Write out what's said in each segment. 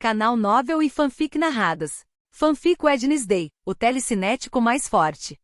Canal Novel e Fanfic narradas. Fanfic Wednesday, o telecinético mais forte.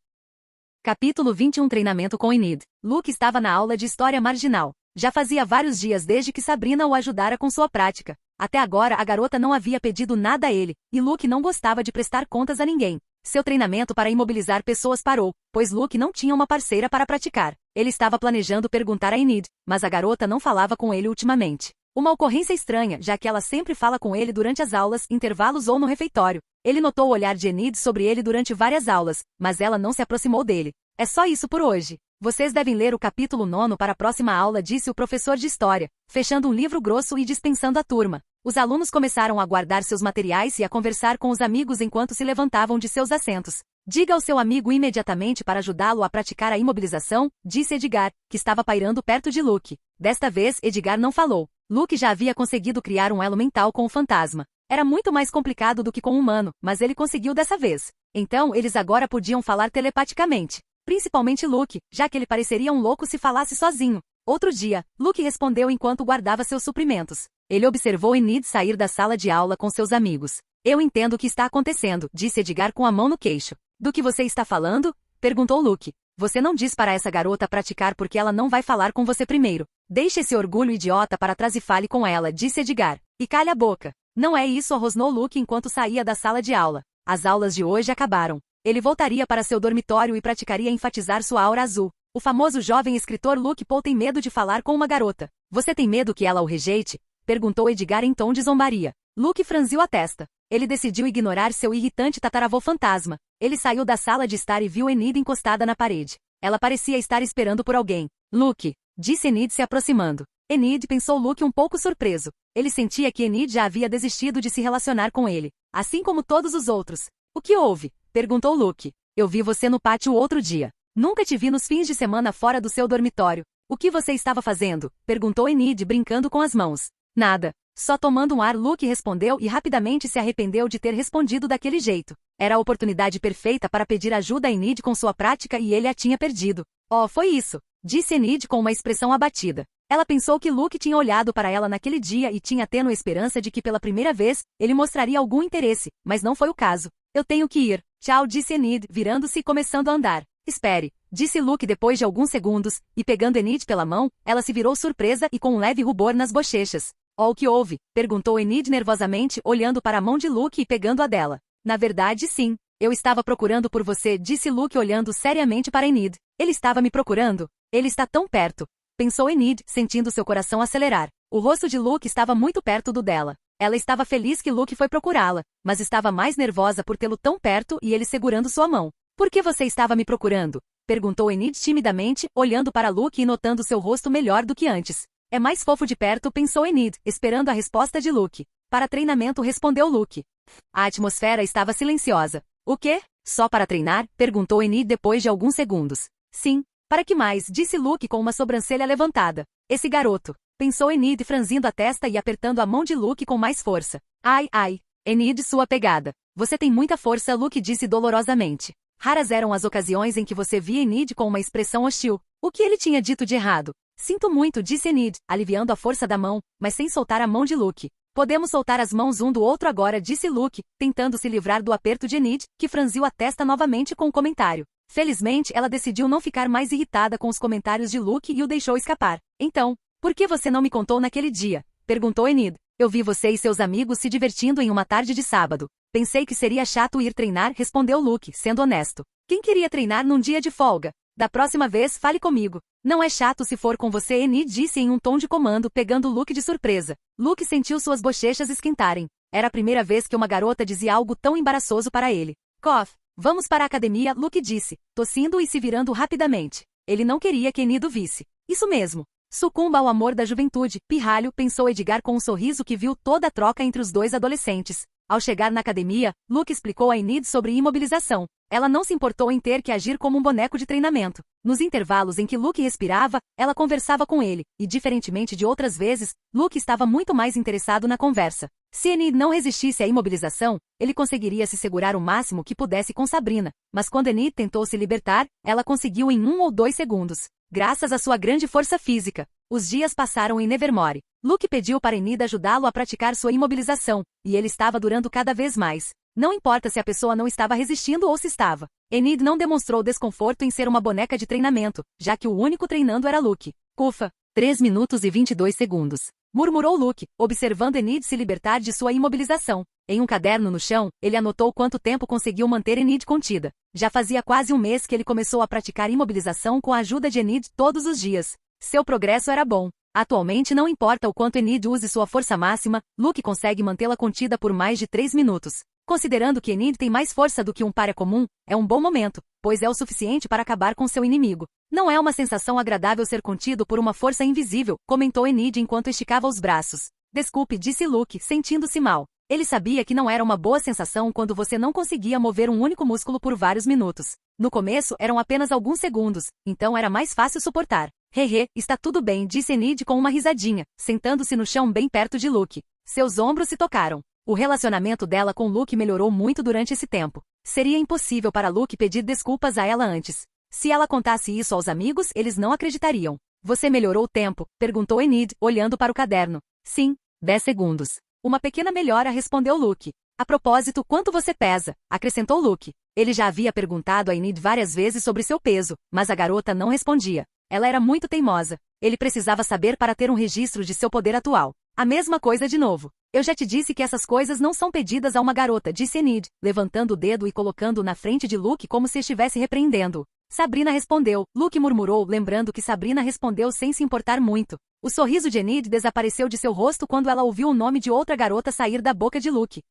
Capítulo 21 Treinamento com Enid. Luke estava na aula de História Marginal. Já fazia vários dias desde que Sabrina o ajudara com sua prática. Até agora a garota não havia pedido nada a ele, e Luke não gostava de prestar contas a ninguém. Seu treinamento para imobilizar pessoas parou, pois Luke não tinha uma parceira para praticar. Ele estava planejando perguntar a Enid, mas a garota não falava com ele ultimamente. Uma ocorrência estranha, já que ela sempre fala com ele durante as aulas, intervalos ou no refeitório. Ele notou o olhar de Enid sobre ele durante várias aulas, mas ela não se aproximou dele. É só isso por hoje. Vocês devem ler o capítulo 9 para a próxima aula, disse o professor de história, fechando um livro grosso e dispensando a turma. Os alunos começaram a guardar seus materiais e a conversar com os amigos enquanto se levantavam de seus assentos. Diga ao seu amigo imediatamente para ajudá-lo a praticar a imobilização, disse Edgar, que estava pairando perto de Luke. Desta vez, Edgar não falou. Luke já havia conseguido criar um elo mental com o fantasma. Era muito mais complicado do que com o humano, mas ele conseguiu dessa vez. Então, eles agora podiam falar telepaticamente. Principalmente Luke, já que ele pareceria um louco se falasse sozinho. Outro dia, Luke respondeu enquanto guardava seus suprimentos. Ele observou Enid sair da sala de aula com seus amigos. Eu entendo o que está acontecendo, disse Edgar com a mão no queixo. Do que você está falando? Perguntou Luke. Você não diz para essa garota praticar porque ela não vai falar com você primeiro. Deixe esse orgulho idiota para trás e fale com ela, disse Edgar. E calhe a boca. Não é isso, rosnou Luke enquanto saía da sala de aula. As aulas de hoje acabaram. Ele voltaria para seu dormitório e praticaria enfatizar sua aura azul. O famoso jovem escritor Luke Poe tem medo de falar com uma garota. Você tem medo que ela o rejeite? Perguntou Edgar em tom de zombaria. Luke franziu a testa. Ele decidiu ignorar seu irritante tataravô fantasma. Ele saiu da sala de estar e viu Enid encostada na parede. Ela parecia estar esperando por alguém. Luke, disse Enid se aproximando. Enid pensou Luke um pouco surpreso. Ele sentia que Enid já havia desistido de se relacionar com ele, assim como todos os outros. O que houve? Perguntou Luke. Eu vi você no pátio outro dia. Nunca te vi nos fins de semana fora do seu dormitório. O que você estava fazendo? Perguntou Enid brincando com as mãos. Nada. Só tomando um ar, Luke respondeu e rapidamente se arrependeu de ter respondido daquele jeito. Era a oportunidade perfeita para pedir ajuda a Enid com sua prática e ele a tinha perdido. Oh, foi isso, disse Enid com uma expressão abatida. Ela pensou que Luke tinha olhado para ela naquele dia e tinha tênue esperança de que pela primeira vez, ele mostraria algum interesse, mas não foi o caso. Eu tenho que ir. Tchau, disse Enid, virando-se e começando a andar. Espere, disse Luke depois de alguns segundos, e pegando Enid pela mão, ela se virou surpresa e com um leve rubor nas bochechas. Oh, o que houve? Perguntou Enid nervosamente, olhando para a mão de Luke e pegando a dela. Na verdade, sim. Eu estava procurando por você, disse Luke olhando seriamente para Enid. Ele estava me procurando? Ele está tão perto. Pensou Enid, sentindo seu coração acelerar. O rosto de Luke estava muito perto do dela. Ela estava feliz que Luke foi procurá-la, mas estava mais nervosa por tê-lo tão perto e ele segurando sua mão. Por que você estava me procurando? Perguntou Enid timidamente, olhando para Luke e notando seu rosto melhor do que antes. É mais fofo de perto, pensou Enid, esperando a resposta de Luke. Para treinamento, respondeu Luke. A atmosfera estava silenciosa. O quê? Só para treinar? Perguntou Enid depois de alguns segundos. Sim. Para que mais? Disse Luke com uma sobrancelha levantada. Esse garoto. Pensou Enid franzindo a testa e apertando a mão de Luke com mais força. Ai, ai. Enid, sua pegada. Você tem muita força, Luke disse dolorosamente. Raras eram as ocasiões em que você via Enid com uma expressão hostil. O que ele tinha dito de errado? Sinto muito, disse Enid, aliviando a força da mão, mas sem soltar a mão de Luke. Podemos soltar as mãos um do outro agora, disse Luke, tentando se livrar do aperto de Enid, que franziu a testa novamente com o comentário. Felizmente, ela decidiu não ficar mais irritada com os comentários de Luke e o deixou escapar. Então, por que você não me contou naquele dia? Perguntou Enid. Eu vi você e seus amigos se divertindo em uma tarde de sábado. Pensei que seria chato ir treinar, respondeu Luke, sendo honesto. Quem queria treinar num dia de folga? Da próxima vez, fale comigo. Não é chato se for com você, Enid disse em um tom de comando, pegando Luke de surpresa. Luke sentiu suas bochechas esquentarem. Era a primeira vez que uma garota dizia algo tão embaraçoso para ele. Cough. Vamos para a academia, Luke disse, tossindo e se virando rapidamente. Ele não queria que Enid o visse. Isso mesmo. Sucumba ao amor da juventude, pirralho, pensou Edgar com um sorriso que viu toda a troca entre os dois adolescentes. Ao chegar na academia, Luke explicou a Enid sobre imobilização. Ela não se importou em ter que agir como um boneco de treinamento. Nos intervalos em que Luke respirava, ela conversava com ele, e diferentemente de outras vezes, Luke estava muito mais interessado na conversa. Se Enid não resistisse à imobilização, ele conseguiria se segurar o máximo que pudesse com Sabrina, mas quando Enid tentou se libertar, ela conseguiu em 1 ou 2 segundos. Graças à sua grande força física. Os dias passaram em Nevermore. Luke pediu para Enid ajudá-lo a praticar sua imobilização, e ele estava durando cada vez mais. Não importa se a pessoa não estava resistindo ou se estava. Enid não demonstrou desconforto em ser uma boneca de treinamento, já que o único treinando era Luke. Ufa! 3 minutos e 22 segundos. Murmurou Luke, observando Enid se libertar de sua imobilização. Em um caderno no chão, ele anotou quanto tempo conseguiu manter Enid contida. Já fazia quase um mês que ele começou a praticar imobilização com a ajuda de Enid todos os dias. Seu progresso era bom. Atualmente não importa o quanto Enid use sua força máxima, Luke consegue mantê-la contida por mais de 3 minutos. Considerando que Enid tem mais força do que um pária comum, é um bom momento, pois é o suficiente para acabar com seu inimigo. Não é uma sensação agradável ser contido por uma força invisível, comentou Enid enquanto esticava os braços. Desculpe, disse Luke, sentindo-se mal. Ele sabia que não era uma boa sensação quando você não conseguia mover um único músculo por vários minutos. No começo eram apenas alguns segundos, então era mais fácil suportar. Hehe, está tudo bem, disse Enid com uma risadinha, sentando-se no chão bem perto de Luke. Seus ombros se tocaram. O relacionamento dela com Luke melhorou muito durante esse tempo. Seria impossível para Luke pedir desculpas a ela antes. Se ela contasse isso aos amigos, eles não acreditariam. Você melhorou o tempo? Perguntou Enid, olhando para o caderno. Sim, 10 segundos. Uma pequena melhora, respondeu Luke. A propósito, quanto você pesa? Acrescentou Luke. Ele já havia perguntado a Enid várias vezes sobre seu peso, mas a garota não respondia. Ela era muito teimosa. Ele precisava saber para ter um registro de seu poder atual. A mesma coisa de novo. Eu já te disse que essas coisas não são pedidas a uma garota, disse Enid, levantando o dedo e colocando-o na frente de Luke como se estivesse repreendendo-o. Sabrina respondeu. Luke murmurou, lembrando que Sabrina respondeu sem se importar muito. O sorriso de Enid desapareceu de seu rosto quando ela ouviu o nome de outra garota sair da boca de Luke.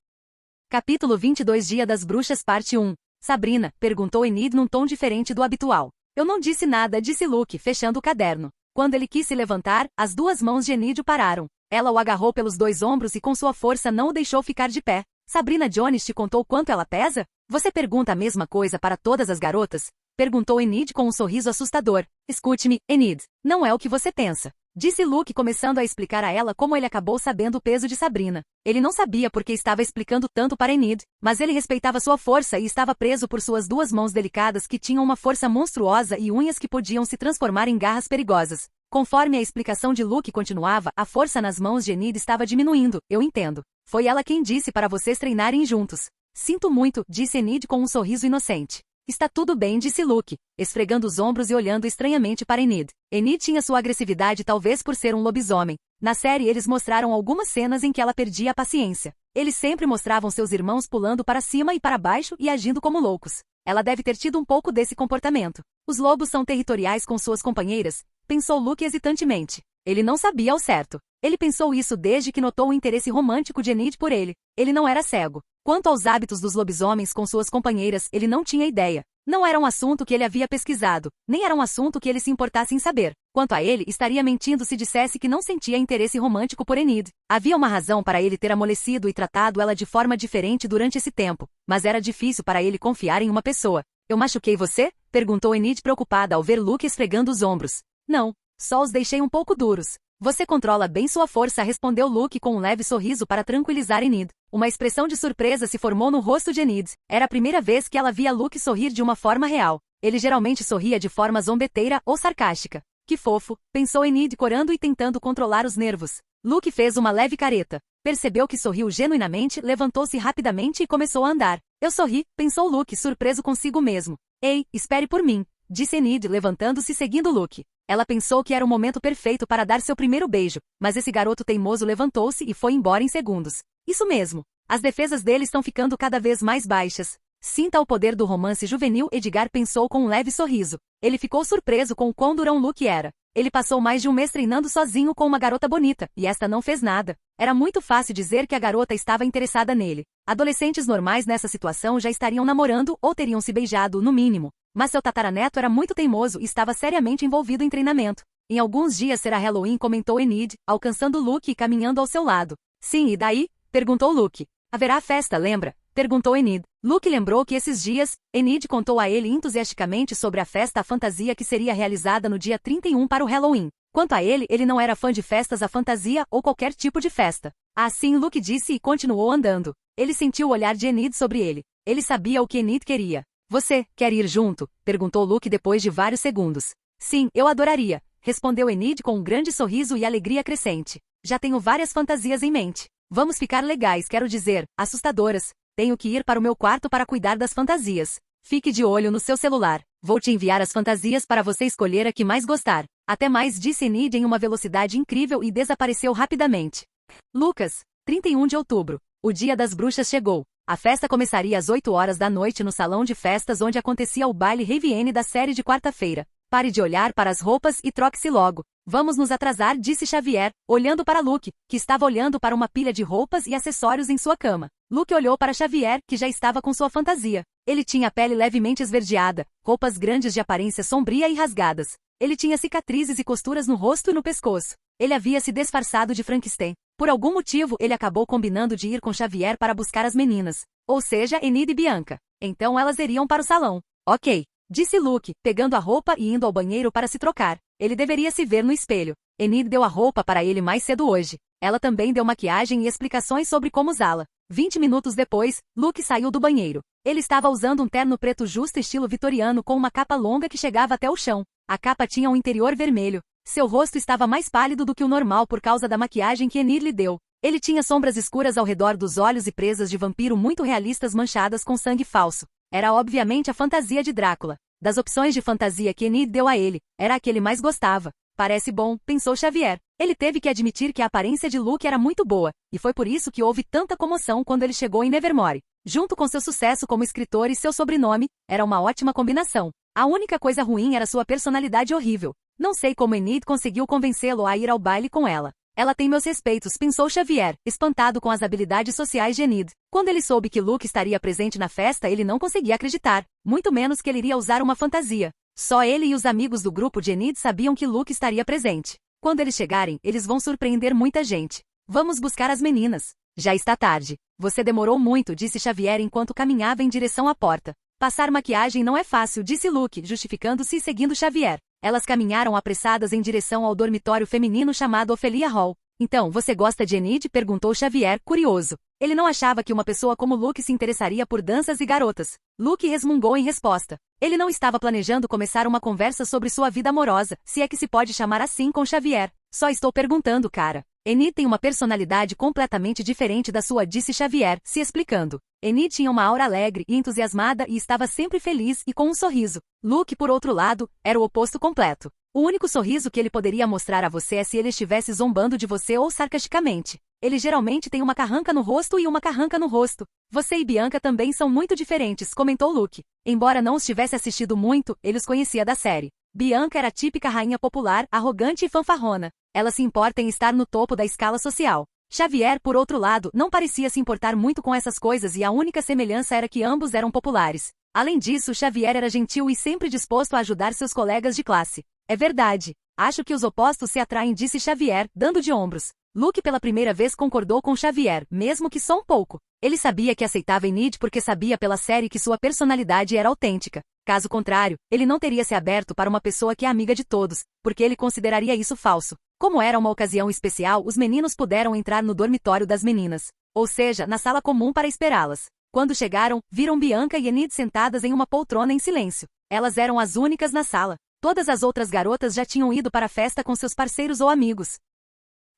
Capítulo 22 Dia das Bruxas Parte 1. Sabrina, perguntou Enid num tom diferente do habitual. Eu não disse nada, disse Luke, fechando o caderno. Quando ele quis se levantar, as duas mãos de Enid o pararam. Ela o agarrou pelos 2 ombros e com sua força não o deixou ficar de pé. Sabrina Jones te contou quanto ela pesa? Você pergunta a mesma coisa para todas as garotas? Perguntou Enid com um sorriso assustador. Escute-me, Enid. Não é o que você pensa. Disse Luke começando a explicar a ela como ele acabou sabendo o peso de Sabrina. Ele não sabia por que estava explicando tanto para Enid, mas ele respeitava sua força e estava preso por suas 2 mãos delicadas que tinham uma força monstruosa e unhas que podiam se transformar em garras perigosas. Conforme a explicação de Luke continuava, a força nas mãos de Enid estava diminuindo. Eu entendo. Foi ela quem disse para vocês treinarem juntos. Sinto muito, disse Enid com um sorriso inocente. Está tudo bem, disse Luke, esfregando os ombros e olhando estranhamente para Enid. Enid tinha sua agressividade talvez por ser um lobisomem. Na série eles mostraram algumas cenas em que ela perdia a paciência. Eles sempre mostravam seus irmãos pulando para cima e para baixo e agindo como loucos. Ela deve ter tido um pouco desse comportamento. Os lobos são territoriais com suas companheiras, pensou Luke hesitantemente. Ele não sabia ao certo. Ele pensou isso desde que notou o interesse romântico de Enid por ele. Ele não era cego. Quanto aos hábitos dos lobisomens com suas companheiras, ele não tinha ideia. Não era um assunto que ele havia pesquisado, nem era um assunto que ele se importasse em saber. Quanto a ele, estaria mentindo se dissesse que não sentia interesse romântico por Enid. Havia uma razão para ele ter amolecido e tratado ela de forma diferente durante esse tempo, mas era difícil para ele confiar em uma pessoa. Eu machuquei você? Perguntou Enid preocupada ao ver Luke esfregando os ombros. Não, só os deixei um pouco duros. Você controla bem sua força, respondeu Luke com um leve sorriso para tranquilizar Enid. Uma expressão de surpresa se formou no rosto de Enid. Era a primeira vez que ela via Luke sorrir de uma forma real. Ele geralmente sorria de forma zombeteira ou sarcástica. Que fofo, pensou Enid corando e tentando controlar os nervos. Luke fez uma leve careta. Percebeu que sorriu genuinamente, levantou-se rapidamente e começou a andar. Eu sorri, pensou Luke surpreso consigo mesmo. Ei, espere por mim, disse Enid levantando-se e seguindo Luke. Ela pensou que era o momento perfeito para dar seu primeiro beijo, mas esse garoto teimoso levantou-se e foi embora em segundos. Isso mesmo. As defesas dele estão ficando cada vez mais baixas. Sinta o poder do romance juvenil, Edgar pensou com um leve sorriso. Ele ficou surpreso com o quão durão Luke era. Ele passou mais de um mês treinando sozinho com uma garota bonita, e esta não fez nada. Era muito fácil dizer que a garota estava interessada nele. Adolescentes normais nessa situação já estariam namorando ou teriam se beijado, no mínimo. Mas seu tataraneto era muito teimoso e estava seriamente envolvido em treinamento. Em alguns dias será Halloween, comentou Enid, alcançando Luke e caminhando ao seu lado. Sim, e daí? Perguntou Luke. Haverá festa, lembra? Perguntou Enid. Luke lembrou que esses dias, Enid contou a ele entusiasticamente sobre a festa à fantasia que seria realizada no dia 31 para o Halloween. Quanto a ele não era fã de festas à fantasia ou qualquer tipo de festa. Assim Luke disse e continuou andando. Ele sentiu o olhar de Enid sobre ele. Ele sabia o que Enid queria. Você quer ir junto? Perguntou Luke depois de vários segundos. Sim, eu adoraria, respondeu Enid com um grande sorriso e alegria crescente. Já tenho várias fantasias em mente. Vamos ficar legais, quero dizer, assustadoras. Tenho que ir para o meu quarto para cuidar das fantasias. Fique de olho no seu celular. Vou te enviar as fantasias para você escolher a que mais gostar. Até mais, disse Enid em uma velocidade incrível e desapareceu rapidamente. Lucas, 31 de outubro. O dia das bruxas chegou. A festa começaria às 8 horas da noite no salão de festas onde acontecia o baile Rivienne da série de quarta-feira. Pare de olhar para as roupas e troque-se logo. Vamos nos atrasar, disse Xavier, olhando para Luke, que estava olhando para uma pilha de roupas e acessórios em sua cama. Luke olhou para Xavier, que já estava com sua fantasia. Ele tinha a pele levemente esverdeada, roupas grandes de aparência sombria e rasgadas. Ele tinha cicatrizes e costuras no rosto e no pescoço. Ele havia se disfarçado de Frankenstein. Por algum motivo, ele acabou combinando de ir com Xavier para buscar as meninas, ou seja, Enid e Bianca. Então elas iriam para o salão. Ok, disse Luke, pegando a roupa e indo ao banheiro para se trocar. Ele deveria se ver no espelho. Enid deu a roupa para ele mais cedo hoje. Ela também deu maquiagem e explicações sobre como usá-la. 20 minutos depois, Luke saiu do banheiro. Ele estava usando um terno preto justo estilo vitoriano com uma capa longa que chegava até o chão. A capa tinha um interior vermelho. Seu rosto estava mais pálido do que o normal por causa da maquiagem que Enid lhe deu. Ele tinha sombras escuras ao redor dos olhos e presas de vampiro muito realistas manchadas com sangue falso. Era obviamente a fantasia de Drácula. Das opções de fantasia que Enid deu a ele, era a que ele mais gostava. Parece bom, pensou Xavier. Ele teve que admitir que a aparência de Luke era muito boa, e foi por isso que houve tanta comoção quando ele chegou em Nevermore. Junto com seu sucesso como escritor e seu sobrenome, era uma ótima combinação. A única coisa ruim era sua personalidade horrível. Não sei como Enid conseguiu convencê-lo a ir ao baile com ela. Ela tem meus respeitos, pensou Xavier, espantado com as habilidades sociais de Enid. Quando ele soube que Luke estaria presente na festa, ele não conseguia acreditar, muito menos que ele iria usar uma fantasia. Só ele e os amigos do grupo de Enid sabiam que Luke estaria presente. Quando eles chegarem, eles vão surpreender muita gente. Vamos buscar as meninas. Já está tarde. Você demorou muito, disse Xavier enquanto caminhava em direção à porta. Passar maquiagem não é fácil, disse Luke, justificando-se e seguindo Xavier. Elas caminharam apressadas em direção ao dormitório feminino chamado Ophelia Hall. Então, você gosta de Enid? Perguntou Xavier, curioso. Ele não achava que uma pessoa como Luke se interessaria por danças e garotas. Luke resmungou em resposta. Ele não estava planejando começar uma conversa sobre sua vida amorosa, se é que se pode chamar assim, com Xavier. Só estou perguntando, cara. Enid tem uma personalidade completamente diferente da sua, disse Xavier, se explicando. Enid tinha uma aura alegre e entusiasmada e estava sempre feliz e com um sorriso. Luke, por outro lado, era o oposto completo. O único sorriso que ele poderia mostrar a você é se ele estivesse zombando de você ou sarcasticamente. Ele geralmente tem uma carranca no rosto e uma carranca no rosto. Você e Bianca também são muito diferentes, comentou Luke. Embora não os tivesse assistido muito, ele os conhecia da série. Bianca era a típica rainha popular, arrogante e fanfarrona. Ela se importa em estar no topo da escala social. Xavier, por outro lado, não parecia se importar muito com essas coisas e a única semelhança era que ambos eram populares. Além disso, Xavier era gentil e sempre disposto a ajudar seus colegas de classe. É verdade. Acho que os opostos se atraem, disse Xavier, dando de ombros. Luke pela primeira vez concordou com Xavier, mesmo que só um pouco. Ele sabia que aceitava Enid porque sabia pela série que sua personalidade era autêntica. Caso contrário, ele não teria se aberto para uma pessoa que é amiga de todos, porque ele consideraria isso falso. Como era uma ocasião especial, os meninos puderam entrar no dormitório das meninas, ou seja, na sala comum para esperá-las. Quando chegaram, viram Bianca e Enid sentadas em uma poltrona em silêncio. Elas eram as únicas na sala. Todas as outras garotas já tinham ido para a festa com seus parceiros ou amigos.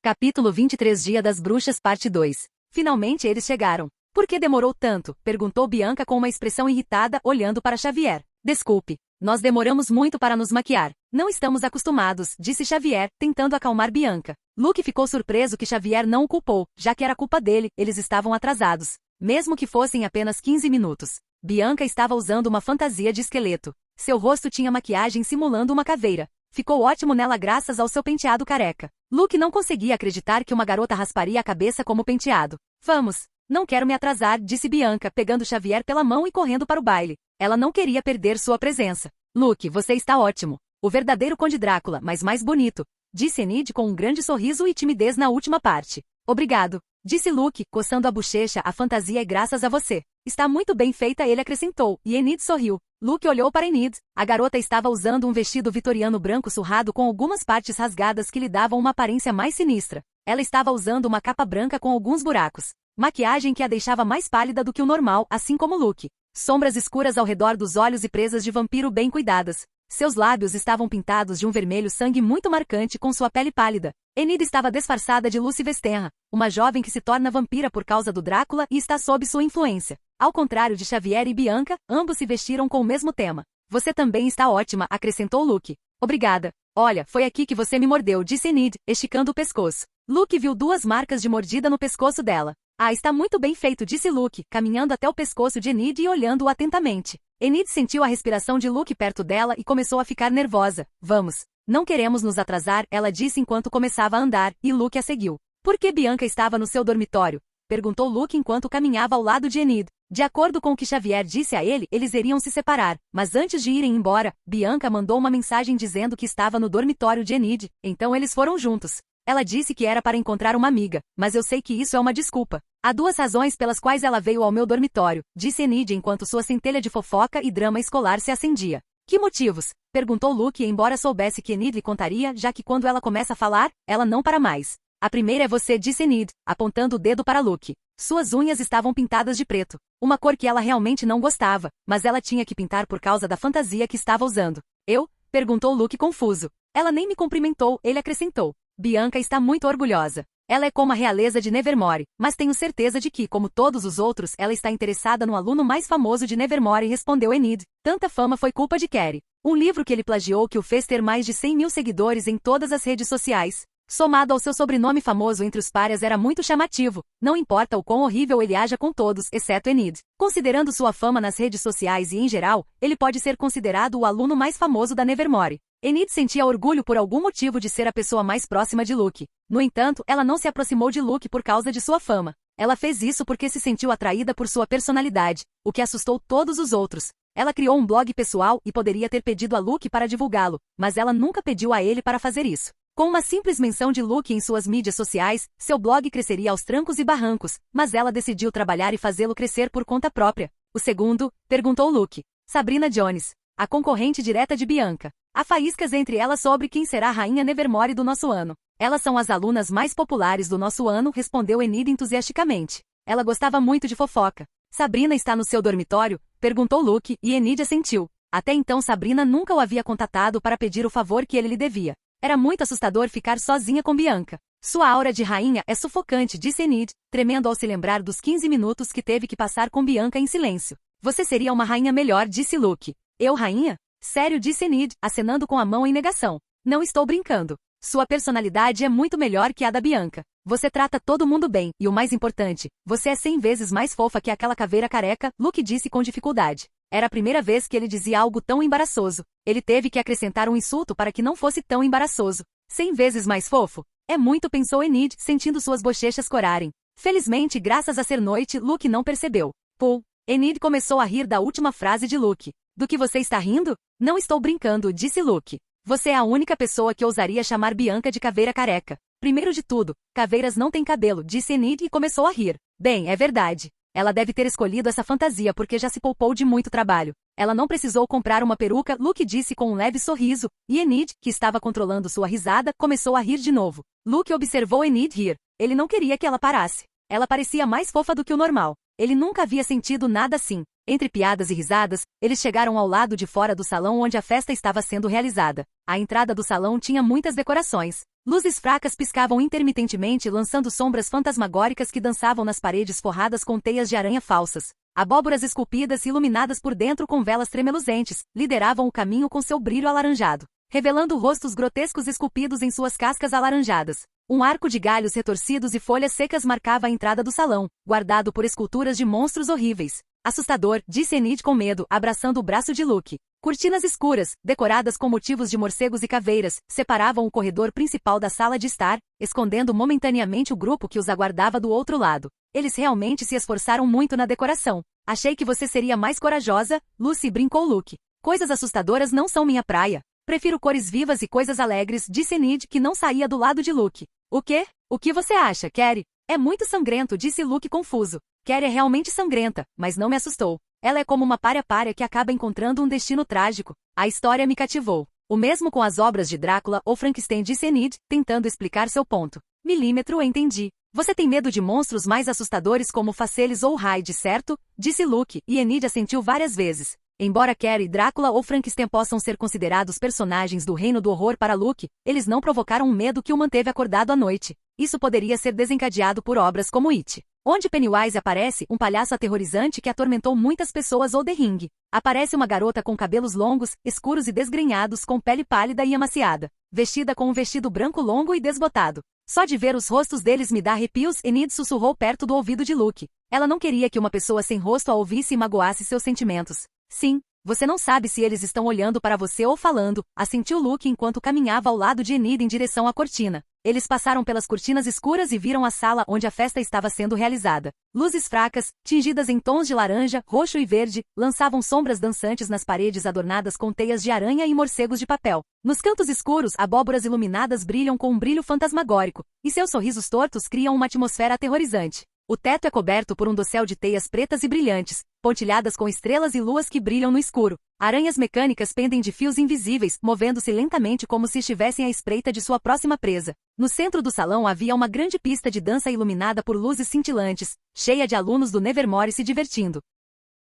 Capítulo 23 Dia das Bruxas, parte 2. Finalmente eles chegaram. Por que demorou tanto? Perguntou Bianca com uma expressão irritada, olhando para Xavier. Desculpe. Nós demoramos muito para nos maquiar. Não estamos acostumados, disse Xavier, tentando acalmar Bianca. Luke ficou surpreso que Xavier não o culpou, já que era culpa dele, eles estavam atrasados. Mesmo que fossem apenas 15 minutos. Bianca estava usando uma fantasia de esqueleto. Seu rosto tinha maquiagem simulando uma caveira. Ficou ótimo nela graças ao seu penteado careca. Luke não conseguia acreditar que uma garota rasparia a cabeça como penteado. Vamos. Não quero me atrasar, disse Bianca, pegando Xavier pela mão e correndo para o baile. Ela não queria perder sua presença. Luke, você está ótimo. O verdadeiro Conde Drácula, mas mais bonito, disse Enid com um grande sorriso e timidez na última parte. Obrigado, disse Luke, coçando a bochecha. A fantasia é graças a você. Está muito bem feita, ele acrescentou, e Enid sorriu. Luke olhou para Enid. A garota estava usando um vestido vitoriano branco surrado com algumas partes rasgadas que lhe davam uma aparência mais sinistra. Ela estava usando uma capa branca com alguns buracos. Maquiagem que a deixava mais pálida do que o normal, assim como Luke. Sombras escuras ao redor dos olhos e presas de vampiro bem cuidadas. Seus lábios estavam pintados de um vermelho sangue muito marcante com sua pele pálida. Enid estava disfarçada de Lucy Westenra, uma jovem que se torna vampira por causa do Drácula e está sob sua influência. Ao contrário de Xavier e Bianca, ambos se vestiram com o mesmo tema. Você também está ótima, acrescentou Luke. Obrigada. Olha, foi aqui que você me mordeu, disse Enid, esticando o pescoço. Luke viu 2 marcas de mordida no pescoço dela. Ah, está muito bem feito, disse Luke, caminhando até o pescoço de Enid e olhando-o atentamente. Enid sentiu a respiração de Luke perto dela e começou a ficar nervosa. Vamos. Não queremos nos atrasar, ela disse enquanto começava a andar, e Luke a seguiu. Por que Bianca estava no seu dormitório? Perguntou Luke enquanto caminhava ao lado de Enid. De acordo com o que Xavier disse a ele, eles iriam se separar, mas antes de irem embora, Bianca mandou uma mensagem dizendo que estava no dormitório de Enid, então eles foram juntos. Ela disse que era para encontrar uma amiga, mas eu sei que isso é uma desculpa. Há 2 razões pelas quais ela veio ao meu dormitório, disse Enid enquanto sua centelha de fofoca e drama escolar se acendia. Que motivos? Perguntou Luke, embora soubesse que Enid lhe contaria, já que quando ela começa a falar, ela não para mais. A primeira é você, disse Enid, apontando o dedo para Luke. Suas unhas estavam pintadas de preto, uma cor que ela realmente não gostava, mas ela tinha que pintar por causa da fantasia que estava usando. Eu? Perguntou Luke confuso. Ela nem me cumprimentou, ele acrescentou. Bianca está muito orgulhosa. Ela é como a realeza de Nevermore, mas tenho certeza de que, como todos os outros, ela está interessada no aluno mais famoso de Nevermore, respondeu Enid. Tanta fama foi culpa de Carrie. Um livro que ele plagiou que o fez ter mais de 100 mil seguidores em todas as redes sociais. Somado ao seu sobrenome famoso entre os párias era muito chamativo, não importa o quão horrível ele haja com todos, exceto Enid. Considerando sua fama nas redes sociais e em geral, ele pode ser considerado o aluno mais famoso da Nevermore. Enid sentia orgulho por algum motivo de ser a pessoa mais próxima de Luke. No entanto, ela não se aproximou de Luke por causa de sua fama. Ela fez isso porque se sentiu atraída por sua personalidade, o que assustou todos os outros. Ela criou um blog pessoal e poderia ter pedido a Luke para divulgá-lo, mas ela nunca pediu a ele para fazer isso. Com uma simples menção de Luke em suas mídias sociais, seu blog cresceria aos trancos e barrancos, mas ela decidiu trabalhar e fazê-lo crescer por conta própria. O segundo? Perguntou Luke. Sabrina Jones, a concorrente direta de Bianca. Há faíscas entre elas sobre quem será a rainha Nevermore do nosso ano. Elas são as alunas mais populares do nosso ano, respondeu Enid entusiasticamente. Ela gostava muito de fofoca. Sabrina está no seu dormitório? Perguntou Luke, e Enid assentiu. Até então Sabrina nunca o havia contatado para pedir o favor que ele lhe devia. Era muito assustador ficar sozinha com Bianca. Sua aura de rainha é sufocante, disse Enid, tremendo ao se lembrar dos 15 minutos que teve que passar com Bianca em silêncio. Você seria uma rainha melhor, disse Luke. Eu rainha? Sério, disse Enid, acenando com a mão em negação. Não estou brincando. Sua personalidade é muito melhor que a da Bianca. Você trata todo mundo bem, e o mais importante, você é 100 vezes mais fofa que aquela caveira careca, Luke disse com dificuldade. Era a primeira vez que ele dizia algo tão embaraçoso. Ele teve que acrescentar um insulto para que não fosse tão embaraçoso. 100 vezes mais fofo? É muito, pensou Enid, sentindo suas bochechas corarem. Felizmente, graças a ser noite, Luke não percebeu. Pô. Enid começou a rir da última frase de Luke. Do que você está rindo? Não estou brincando, disse Luke. Você é a única pessoa que ousaria chamar Bianca de caveira careca. Primeiro de tudo, caveiras não têm cabelo, disse Enid e começou a rir. Bem, é verdade. Ela deve ter escolhido essa fantasia porque já se poupou de muito trabalho. Ela não precisou comprar uma peruca, Luke disse com um leve sorriso, e Enid, que estava controlando sua risada, começou a rir de novo. Luke observou Enid rir. Ele não queria que ela parasse. Ela parecia mais fofa do que o normal. Ele nunca havia sentido nada assim. Entre piadas e risadas, eles chegaram ao lado de fora do salão onde a festa estava sendo realizada. A entrada do salão tinha muitas decorações. Luzes fracas piscavam intermitentemente, lançando sombras fantasmagóricas que dançavam nas paredes forradas com teias de aranha falsas. Abóboras esculpidas e iluminadas por dentro com velas tremeluzentes, lideravam o caminho com seu brilho alaranjado, revelando rostos grotescos esculpidos em suas cascas alaranjadas. Um arco de galhos retorcidos e folhas secas marcava a entrada do salão, guardado por esculturas de monstros horríveis. Assustador, disse Enid com medo, abraçando o braço de Luke. Cortinas escuras, decoradas com motivos de morcegos e caveiras, separavam o corredor principal da sala de estar, escondendo momentaneamente o grupo que os aguardava do outro lado. Eles realmente se esforçaram muito na decoração. Achei que você seria mais corajosa, Lucy, brincou Luke. Coisas assustadoras não são minha praia. Prefiro cores vivas e coisas alegres, disse Enid, que não saía do lado de Luke. O quê? O que você acha, Carrie? É muito sangrento, disse Luke confuso. Carrie é realmente sangrenta, mas não me assustou. Ela é como uma pária que acaba encontrando um destino trágico. A história me cativou. O mesmo com as obras de Drácula ou Frankenstein, disse Enid, tentando explicar seu ponto. Milímetro, entendi. Você tem medo de monstros mais assustadores como Faceles ou Hyde, certo? Disse Luke, e Enid assentiu várias vezes. Embora Carrie, Drácula ou Frankenstein possam ser considerados personagens do reino do horror para Luke, eles não provocaram um medo que o manteve acordado à noite. Isso poderia ser desencadeado por obras como It, onde Pennywise aparece, um palhaço aterrorizante que atormentou muitas pessoas, ou The Ring. Aparece uma garota com cabelos longos, escuros e desgrenhados, com pele pálida e amaciada, vestida com um vestido branco longo e desbotado. Só de ver os rostos deles me dá arrepios, Enid sussurrou perto do ouvido de Luke. Ela não queria que uma pessoa sem rosto a ouvisse e magoasse seus sentimentos. Sim, você não sabe se eles estão olhando para você ou falando, assentiu Luke enquanto caminhava ao lado de Enid em direção à cortina. Eles passaram pelas cortinas escuras e viram a sala onde a festa estava sendo realizada. Luzes fracas, tingidas em tons de laranja, roxo e verde, lançavam sombras dançantes nas paredes adornadas com teias de aranha e morcegos de papel. Nos cantos escuros, abóboras iluminadas brilham com um brilho fantasmagórico, e seus sorrisos tortos criam uma atmosfera aterrorizante. O teto é coberto por um dossel de teias pretas e brilhantes, pontilhadas com estrelas e luas que brilham no escuro. Aranhas mecânicas pendem de fios invisíveis, movendo-se lentamente como se estivessem à espreita de sua próxima presa. No centro do salão havia uma grande pista de dança iluminada por luzes cintilantes, cheia de alunos do Nevermore se divertindo.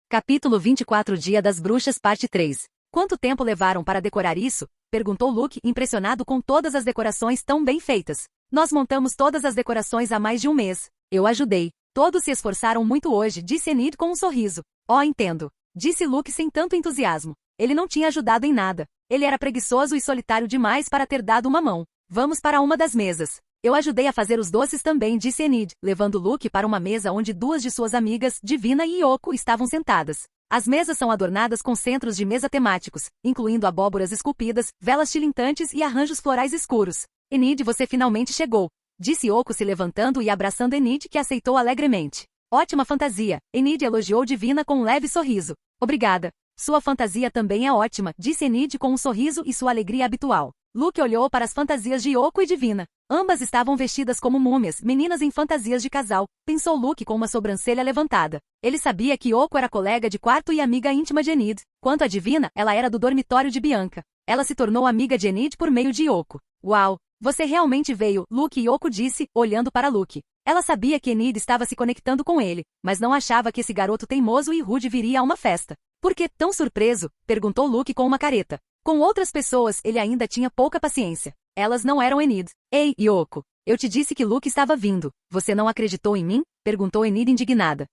Capítulo 24 Dia das Bruxas, Parte 3. Quanto tempo levaram para decorar isso? Perguntou Luke, impressionado com todas as decorações tão bem feitas. Nós montamos todas as decorações há mais de um mês. Eu ajudei. Todos se esforçaram muito hoje, disse Enid com um sorriso. Oh, entendo. Disse Luke sem tanto entusiasmo. Ele não tinha ajudado em nada. Ele era preguiçoso e solitário demais para ter dado uma mão. Vamos para uma das mesas. Eu ajudei a fazer os doces também, disse Enid, levando Luke para uma mesa onde duas de suas amigas, Divina e Yoko, estavam sentadas. As mesas são adornadas com centros de mesa temáticos, incluindo abóboras esculpidas, velas tilintantes e arranjos florais escuros. Enid, você finalmente chegou. Disse Yoko se levantando e abraçando Enid, que aceitou alegremente. Ótima fantasia. Enid elogiou Divina com um leve sorriso. Obrigada. Sua fantasia também é ótima, disse Enid com um sorriso e sua alegria habitual. Luke olhou para as fantasias de Yoko e Divina. Ambas estavam vestidas como múmias, meninas em fantasias de casal, pensou Luke com uma sobrancelha levantada. Ele sabia que Yoko era colega de quarto e amiga íntima de Enid. Quanto a Divina, ela era do dormitório de Bianca. Ela se tornou amiga de Enid por meio de Yoko. Uau! Você realmente veio, Luke, Yoko disse, olhando para Luke. Ela sabia que Enid estava se conectando com ele, mas não achava que esse garoto teimoso e rude viria a uma festa. Por que tão surpreso? Perguntou Luke com uma careta. Com outras pessoas, ele ainda tinha pouca paciência. Elas não eram Enid. Ei, Yoko. Eu te disse que Luke estava vindo. Você não acreditou em mim? Perguntou Enid indignada.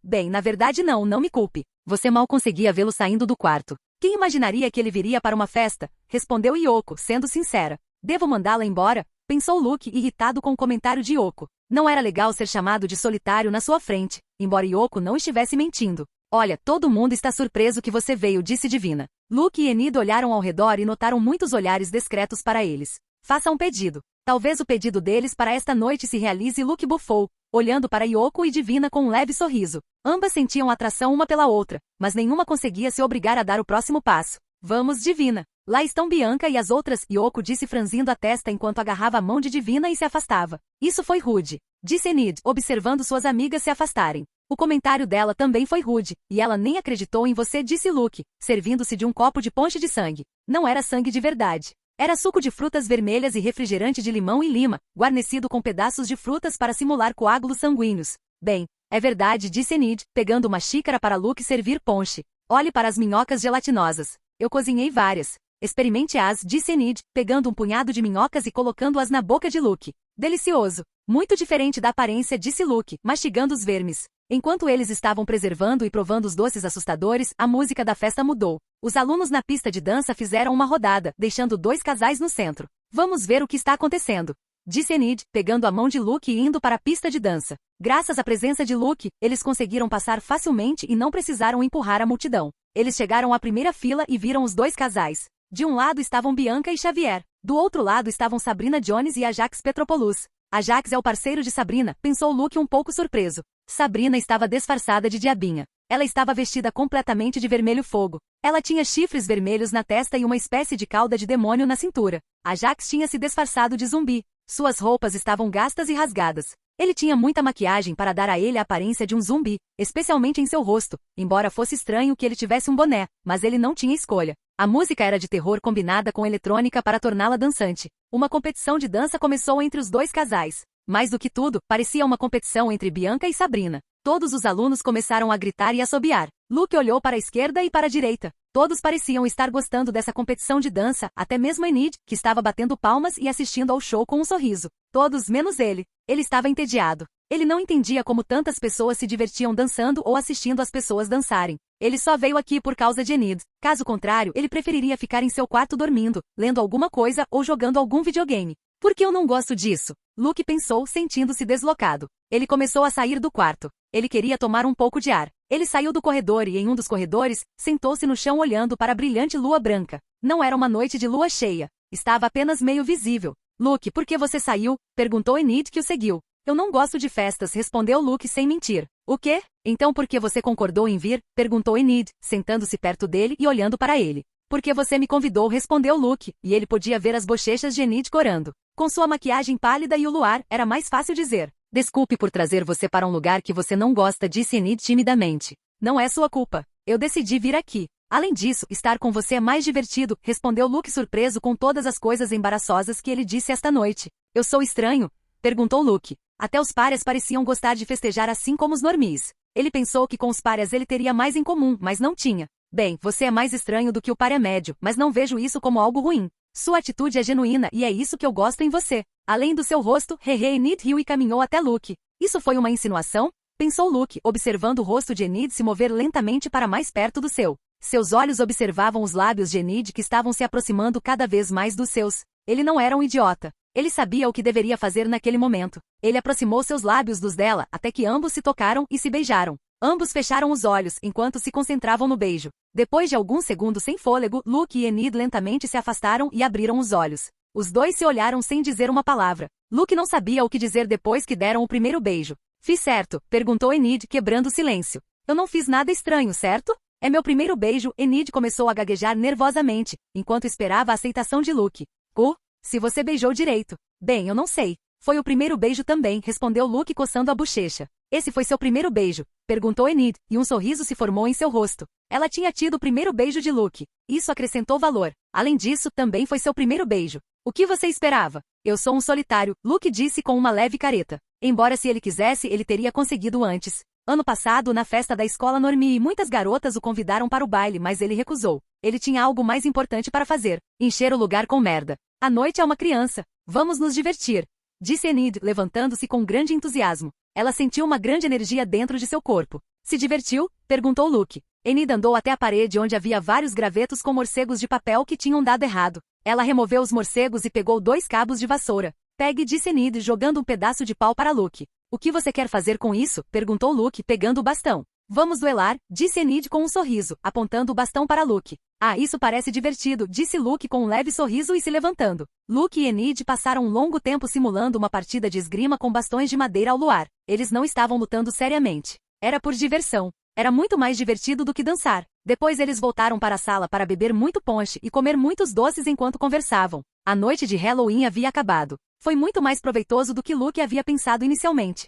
Bem, na verdade não me culpe. Você mal conseguia vê-lo saindo do quarto. Quem imaginaria que ele viria para uma festa? Respondeu Yoko, sendo sincera. Devo mandá-la embora? Pensou Luke, irritado com o comentário de Yoko. Não era legal ser chamado de solitário na sua frente, embora Yoko não estivesse mentindo. Olha, todo mundo está surpreso que você veio, disse Divina. Luke e Enid olharam ao redor e notaram muitos olhares discretos para eles. Faça um pedido. Talvez o pedido deles para esta noite se realize, Luke bufou, olhando para Yoko e Divina com um leve sorriso. Ambas sentiam atração uma pela outra, mas nenhuma conseguia se obrigar a dar o próximo passo. Vamos, Divina. Lá estão Bianca e as outras, Yoko disse franzindo a testa enquanto agarrava a mão de Divina e se afastava. Isso foi rude, disse Enid, observando suas amigas se afastarem. O comentário dela também foi rude, e ela nem acreditou em você, disse Luke, servindo-se de um copo de ponche de sangue. Não era sangue de verdade. Era suco de frutas vermelhas e refrigerante de limão e lima, guarnecido com pedaços de frutas para simular coágulos sanguíneos. Bem, é verdade, disse Enid, pegando uma xícara para Luke servir ponche. Olhe para as minhocas gelatinosas. Eu cozinhei várias. Experimente-as, disse Enid, pegando um punhado de minhocas e colocando-as na boca de Luke. Delicioso. Muito diferente da aparência, disse Luke, mastigando os vermes. Enquanto eles estavam preservando e provando os doces assustadores, a música da festa mudou. Os alunos na pista de dança fizeram uma rodada, deixando dois casais no centro. Vamos ver o que está acontecendo, disse Enid, pegando a mão de Luke e indo para a pista de dança. Graças à presença de Luke, eles conseguiram passar facilmente e não precisaram empurrar a multidão. Eles chegaram à primeira fila e viram os dois casais. De um lado estavam Bianca e Xavier. Do outro lado estavam Sabrina Jones e Ajax Petropoulos. Ajax é o parceiro de Sabrina, pensou Luke um pouco surpreso. Sabrina estava disfarçada de diabinha. Ela estava vestida completamente de vermelho fogo. Ela tinha chifres vermelhos na testa e uma espécie de cauda de demônio na cintura. Ajax tinha se disfarçado de zumbi. Suas roupas estavam gastas e rasgadas. Ele tinha muita maquiagem para dar a ele a aparência de um zumbi, especialmente em seu rosto, embora fosse estranho que ele tivesse um boné, mas ele não tinha escolha. A música era de terror combinada com eletrônica para torná-la dançante. Uma competição de dança começou entre os dois casais. Mais do que tudo, parecia uma competição entre Bianca e Sabrina. Todos os alunos começaram a gritar e assobiar. Luke olhou para a esquerda e para a direita. Todos pareciam estar gostando dessa competição de dança, até mesmo Enid, que estava batendo palmas e assistindo ao show com um sorriso. Todos menos ele. Ele estava entediado. Ele não entendia como tantas pessoas se divertiam dançando ou assistindo as pessoas dançarem. Ele só veio aqui por causa de Enid. Caso contrário, ele preferiria ficar em seu quarto dormindo, lendo alguma coisa ou jogando algum videogame. Por que eu não gosto disso? Luke pensou, sentindo-se deslocado. Ele começou a sair do quarto. Ele queria tomar um pouco de ar. Ele saiu do corredor e em um dos corredores, sentou-se no chão olhando para a brilhante lua branca. Não era uma noite de lua cheia. Estava apenas meio visível. Luke, por que você saiu? Perguntou Enid, que o seguiu. Eu não gosto de festas, respondeu Luke sem mentir. O quê? Então por que você concordou em vir? Perguntou Enid, sentando-se perto dele e olhando para ele. Porque você me convidou, respondeu Luke, e ele podia ver as bochechas de Enid corando. Com sua maquiagem pálida e o luar, era mais fácil dizer. Desculpe por trazer você para um lugar que você não gosta, disse Enid timidamente. Não é sua culpa. Eu decidi vir aqui. Além disso, estar com você é mais divertido, respondeu Luke surpreso com todas as coisas embaraçosas que ele disse esta noite. Eu sou estranho? Perguntou Luke. Até os párias pareciam gostar de festejar assim como os normies. Ele pensou que com os párias ele teria mais em comum, mas não tinha. Bem, você é mais estranho do que o pária médio, mas não vejo isso como algo ruim. Sua atitude é genuína e é isso que eu gosto em você. Além do seu rosto, Enid riu e caminhou até Luke. Isso foi uma insinuação? Pensou Luke, observando o rosto de Enid se mover lentamente para mais perto do seu. Seus olhos observavam os lábios de Enid que estavam se aproximando cada vez mais dos seus. Ele não era um idiota. Ele sabia o que deveria fazer naquele momento. Ele aproximou seus lábios dos dela, até que ambos se tocaram e se beijaram. Ambos fecharam os olhos, enquanto se concentravam no beijo. Depois de alguns segundos sem fôlego, Luke e Enid lentamente se afastaram e abriram os olhos. Os dois se olharam sem dizer uma palavra. Luke não sabia o que dizer depois que deram o primeiro beijo. Fiz certo? Perguntou Enid, quebrando o silêncio. Eu não fiz nada estranho, certo? É meu primeiro beijo, Enid começou a gaguejar nervosamente, enquanto esperava a aceitação de Luke. Se você beijou direito. Bem, eu não sei. Foi o primeiro beijo também, respondeu Luke coçando a bochecha. Esse foi seu primeiro beijo? Perguntou Enid, e um sorriso se formou em seu rosto. Ela tinha tido o primeiro beijo de Luke. Isso acrescentou valor. Além disso, também foi seu primeiro beijo. O que você esperava? Eu sou um solitário, Luke disse com uma leve careta. Embora se ele quisesse, ele teria conseguido antes. Ano passado, na festa da escola normie, muitas garotas o convidaram para o baile, mas ele recusou. Ele tinha algo mais importante para fazer. Encher o lugar com merda. A noite é uma criança. Vamos nos divertir. Disse Enid, levantando-se com grande entusiasmo. Ela sentiu uma grande energia dentro de seu corpo. Se divertiu? Perguntou Luke. Enid andou até a parede onde havia vários gravetos com morcegos de papel que tinham dado errado. Ela removeu os morcegos e pegou 2 cabos de vassoura. Pegue, disse Enid, jogando um pedaço de pau para Luke. O que você quer fazer com isso? Perguntou Luke, pegando o bastão. Vamos duelar, disse Enid com um sorriso, apontando o bastão para Luke. Ah, isso parece divertido, disse Luke com um leve sorriso e se levantando. Luke e Enid passaram um longo tempo simulando uma partida de esgrima com bastões de madeira ao luar. Eles não estavam lutando seriamente. Era por diversão. Era muito mais divertido do que dançar. Depois eles voltaram para a sala para beber muito ponche e comer muitos doces enquanto conversavam. A noite de Halloween havia acabado. Foi muito mais proveitoso do que Luke havia pensado inicialmente.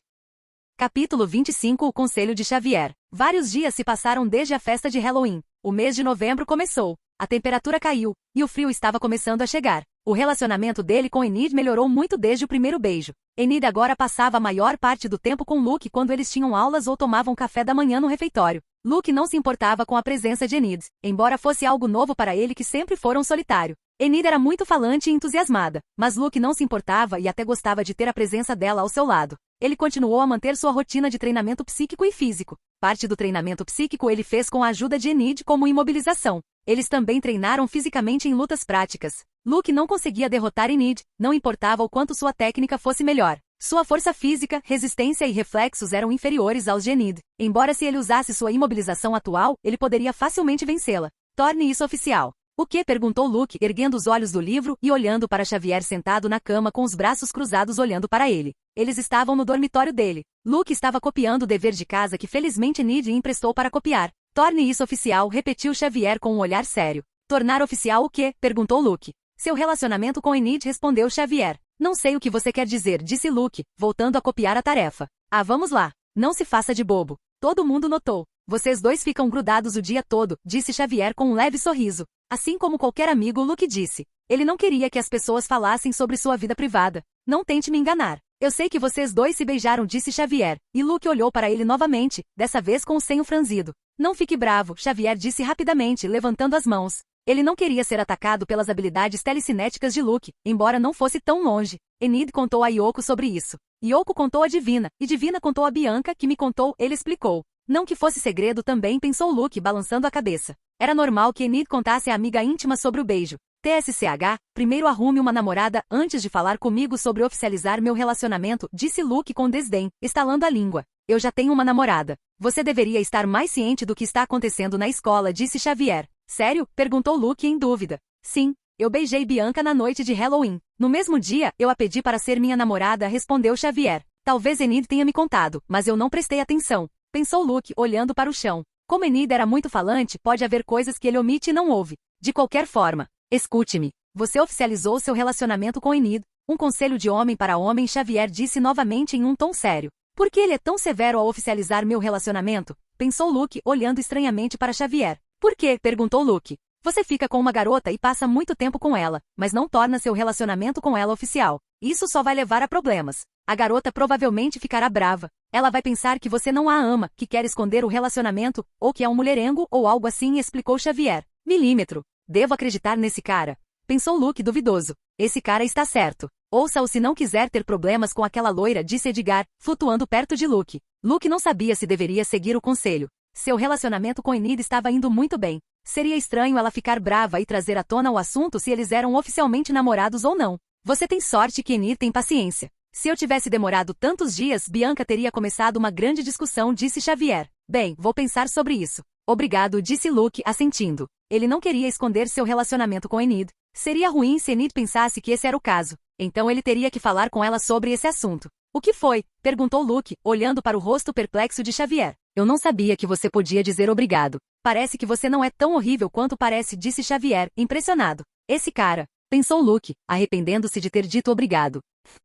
Capítulo 25 O Conselho de Xavier. Vários dias se passaram desde a festa de Halloween. O mês de novembro começou. A temperatura caiu, e o frio estava começando a chegar. O relacionamento dele com Enid melhorou muito desde o primeiro beijo. Enid agora passava a maior parte do tempo com Luke quando eles tinham aulas ou tomavam café da manhã no refeitório. Luke não se importava com a presença de Enid, embora fosse algo novo para ele que sempre fora um solitário. Enid era muito falante e entusiasmada, mas Luke não se importava e até gostava de ter a presença dela ao seu lado. Ele continuou a manter sua rotina de treinamento psíquico e físico. Parte do treinamento psíquico ele fez com a ajuda de Enid como imobilização. Eles também treinaram fisicamente em lutas práticas. Luke não conseguia derrotar Enid, não importava o quanto sua técnica fosse melhor. Sua força física, resistência e reflexos eram inferiores aos de Enid. Embora se ele usasse sua imobilização atual, ele poderia facilmente vencê-la. Torne isso oficial. O que? Perguntou Luke, erguendo os olhos do livro e olhando para Xavier sentado na cama com os braços cruzados olhando para ele. Eles estavam no dormitório dele. Luke estava copiando o dever de casa que felizmente Enid emprestou para copiar. Torne isso oficial, repetiu Xavier com um olhar sério. Tornar oficial o quê? Perguntou Luke. Seu relacionamento com Enid, respondeu Xavier. Não sei o que você quer dizer, disse Luke, voltando a copiar a tarefa. Ah, vamos lá. Não se faça de bobo. Todo mundo notou. Vocês dois ficam grudados o dia todo, disse Xavier com um leve sorriso. Assim como qualquer amigo, Luke disse. Ele não queria que as pessoas falassem sobre sua vida privada. Não tente me enganar. Eu sei que vocês dois se beijaram, disse Xavier, e Luke olhou para ele novamente, dessa vez com o senho franzido. Não fique bravo, Xavier disse rapidamente, levantando as mãos. Ele não queria ser atacado pelas habilidades telecinéticas de Luke, embora não fosse tão longe. Enid contou a Yoko sobre isso. Yoko contou a Divina, e Divina contou a Bianca, que me contou, ele explicou. Não que fosse segredo também, pensou Luke, balançando a cabeça. Era normal que Enid contasse à amiga íntima sobre o beijo. TSCH, primeiro arrume uma namorada antes de falar comigo sobre oficializar meu relacionamento, disse Luke com desdém, estalando a língua. Eu já tenho uma namorada. Você deveria estar mais ciente do que está acontecendo na escola, disse Xavier. Sério? Perguntou Luke em dúvida. Sim, eu beijei Bianca na noite de Halloween. No mesmo dia, eu a pedi para ser minha namorada, respondeu Xavier. Talvez Enid tenha me contado, mas eu não prestei atenção. Pensou Luke, olhando para o chão. Como Enid era muito falante, pode haver coisas que ele omite e não ouve. De qualquer forma, escute-me. Você oficializou seu relacionamento com Enid. Um conselho de homem para homem, Xavier disse novamente em um tom sério. Por que ele é tão severo ao oficializar meu relacionamento? Pensou Luke, olhando estranhamente para Xavier. Por quê? Perguntou Luke. Você fica com uma garota e passa muito tempo com ela, mas não torna seu relacionamento com ela oficial. Isso só vai levar a problemas. A garota provavelmente ficará brava. Ela vai pensar que você não a ama, que quer esconder o relacionamento, ou que é um mulherengo ou algo assim, explicou Xavier. Milímetro. Devo acreditar nesse cara? Pensou Luke duvidoso. Esse cara está certo. Ouça-o se não quiser ter problemas com aquela loira, disse Edgar, flutuando perto de Luke. Luke não sabia se deveria seguir o conselho. Seu relacionamento com Enid estava indo muito bem. Seria estranho ela ficar brava e trazer à tona o assunto se eles eram oficialmente namorados ou não. Você tem sorte que Enid tem paciência. Se eu tivesse demorado tantos dias, Bianca teria começado uma grande discussão, disse Xavier. Bem, vou pensar sobre isso. Obrigado, disse Luke, assentindo. Ele não queria esconder seu relacionamento com Enid. Seria ruim se Enid pensasse que esse era o caso. Então ele teria que falar com ela sobre esse assunto. O que foi? Perguntou Luke, olhando para o rosto perplexo de Xavier. Eu não sabia que você podia dizer obrigado. Parece que você não é tão horrível quanto parece, disse Xavier, impressionado. Esse cara, pensou Luke, arrependendo-se de ter dito obrigado.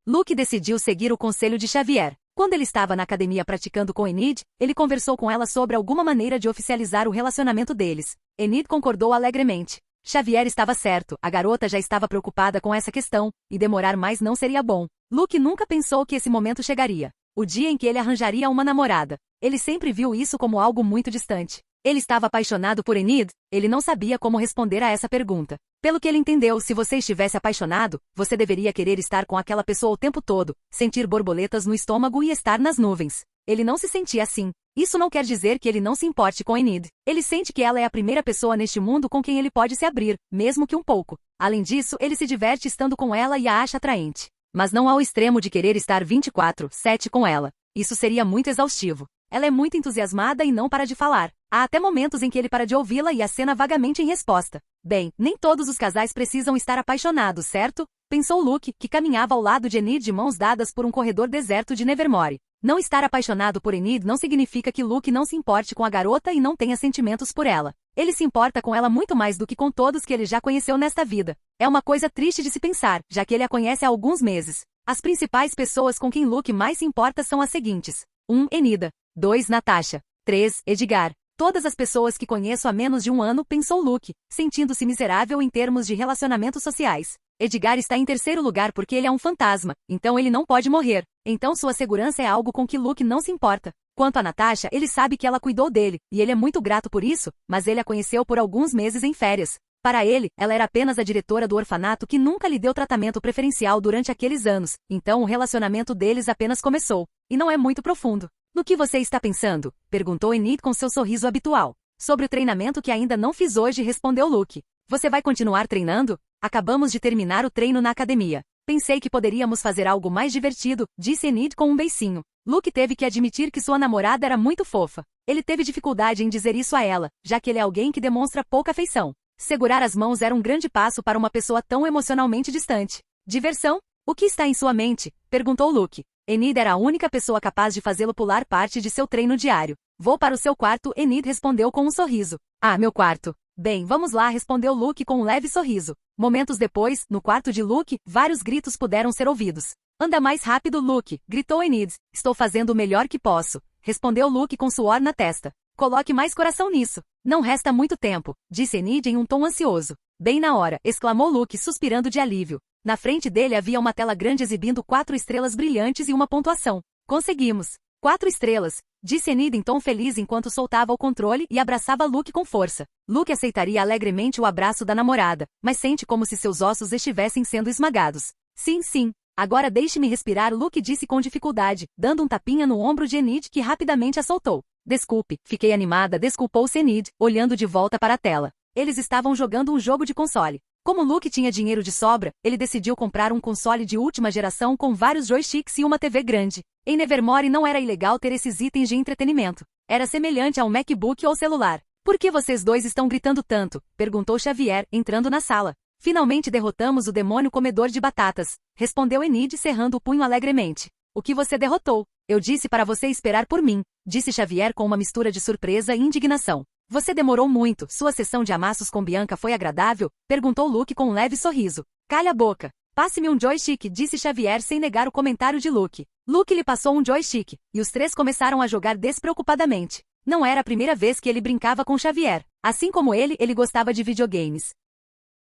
Luke decidiu seguir o conselho de Xavier. Quando ele estava na academia praticando com Enid, ele conversou com ela sobre alguma maneira de oficializar o relacionamento deles. Enid concordou alegremente. Xavier estava certo, a garota já estava preocupada com essa questão, e demorar mais não seria bom. Luke nunca pensou que esse momento chegaria. O dia em que ele arranjaria uma namorada. Ele sempre viu isso como algo muito distante. Ele estava apaixonado por Enid? Ele não sabia como responder a essa pergunta. Pelo que ele entendeu, se você estivesse apaixonado, você deveria querer estar com aquela pessoa o tempo todo, sentir borboletas no estômago e estar nas nuvens. Ele não se sentia assim. Isso não quer dizer que ele não se importe com Enid. Ele sente que ela é a primeira pessoa neste mundo com quem ele pode se abrir, mesmo que um pouco. Além disso, ele se diverte estando com ela e a acha atraente. Mas não ao extremo de querer estar 24/7 com ela. Isso seria muito exaustivo. Ela é muito entusiasmada e não para de falar. Há até momentos em que ele para de ouvi-la e acena vagamente em resposta. Bem, nem todos os casais precisam estar apaixonados, certo? Pensou Luke, que caminhava ao lado de Enid de mãos dadas por um corredor deserto de Nevermore. Não estar apaixonado por Enid não significa que Luke não se importe com a garota e não tenha sentimentos por ela. Ele se importa com ela muito mais do que com todos que ele já conheceu nesta vida. É uma coisa triste de se pensar, já que ele a conhece há alguns meses. As principais pessoas com quem Luke mais se importa são as seguintes. 1. Enida. 2. Natasha. 3. Edgar. Todas as pessoas que conheço há menos de um ano, pensou Luke, sentindo-se miserável em termos de relacionamentos sociais. Edgar está em terceiro lugar porque ele é um fantasma, então ele não pode morrer. Então sua segurança é algo com que Luke não se importa. Quanto a Natasha, ele sabe que ela cuidou dele, e ele é muito grato por isso, mas ele a conheceu por alguns meses em férias. Para ele, ela era apenas a diretora do orfanato que nunca lhe deu tratamento preferencial durante aqueles anos, então o relacionamento deles apenas começou. E não é muito profundo. No que você está pensando? Perguntou Enid com seu sorriso habitual. Sobre o treinamento que ainda não fiz hoje, respondeu Luke. Você vai continuar treinando? Acabamos de terminar o treino na academia. Pensei que poderíamos fazer algo mais divertido, disse Enid com um beicinho. Luke teve que admitir que sua namorada era muito fofa. Ele teve dificuldade em dizer isso a ela, já que ele é alguém que demonstra pouca afeição. Segurar as mãos era um grande passo para uma pessoa tão emocionalmente distante. Diversão? O que está em sua mente? Perguntou Luke. Enid era a única pessoa capaz de fazê-lo pular parte de seu treino diário. Vou para o seu quarto, Enid respondeu com um sorriso. Ah, meu quarto. Bem, vamos lá, respondeu Luke com um leve sorriso. Momentos depois, no quarto de Luke, vários gritos puderam ser ouvidos. Anda mais rápido, Luke, gritou Enid. Estou fazendo o melhor que posso, respondeu Luke com suor na testa. Coloque mais coração nisso. Não resta muito tempo, disse Enid em um tom ansioso. Bem na hora, exclamou Luke suspirando de alívio. Na frente dele havia uma tela grande exibindo 4 estrelas brilhantes e uma pontuação. Conseguimos. 4 estrelas, disse Enid em tom feliz enquanto soltava o controle e abraçava Luke com força. Luke aceitaria alegremente o abraço da namorada, mas sente como se seus ossos estivessem sendo esmagados. Sim, sim. Agora deixe-me respirar, Luke disse com dificuldade, dando um tapinha no ombro de Enid que rapidamente a soltou. Desculpe, fiquei animada, desculpou-se Enid, olhando de volta para a tela. Eles estavam jogando um jogo de console. Como Luke tinha dinheiro de sobra, ele decidiu comprar um console de última geração com vários joysticks e uma TV grande. Em Nevermore não era ilegal ter esses itens de entretenimento. Era semelhante a um MacBook ou celular. Por que vocês dois estão gritando tanto? Perguntou Xavier, entrando na sala. Finalmente derrotamos o demônio comedor de batatas, respondeu Enid cerrando o punho alegremente. O que você derrotou? Eu disse para você esperar por mim, disse Xavier com uma mistura de surpresa e indignação. Você demorou muito, sua sessão de amassos com Bianca foi agradável? Perguntou Luke com um leve sorriso. Calha a boca. Passe-me um joystick, disse Xavier sem negar o comentário de Luke. Luke lhe passou um joystick, e os três começaram a jogar despreocupadamente. Não era a primeira vez que ele brincava com Xavier. Assim como ele gostava de videogames.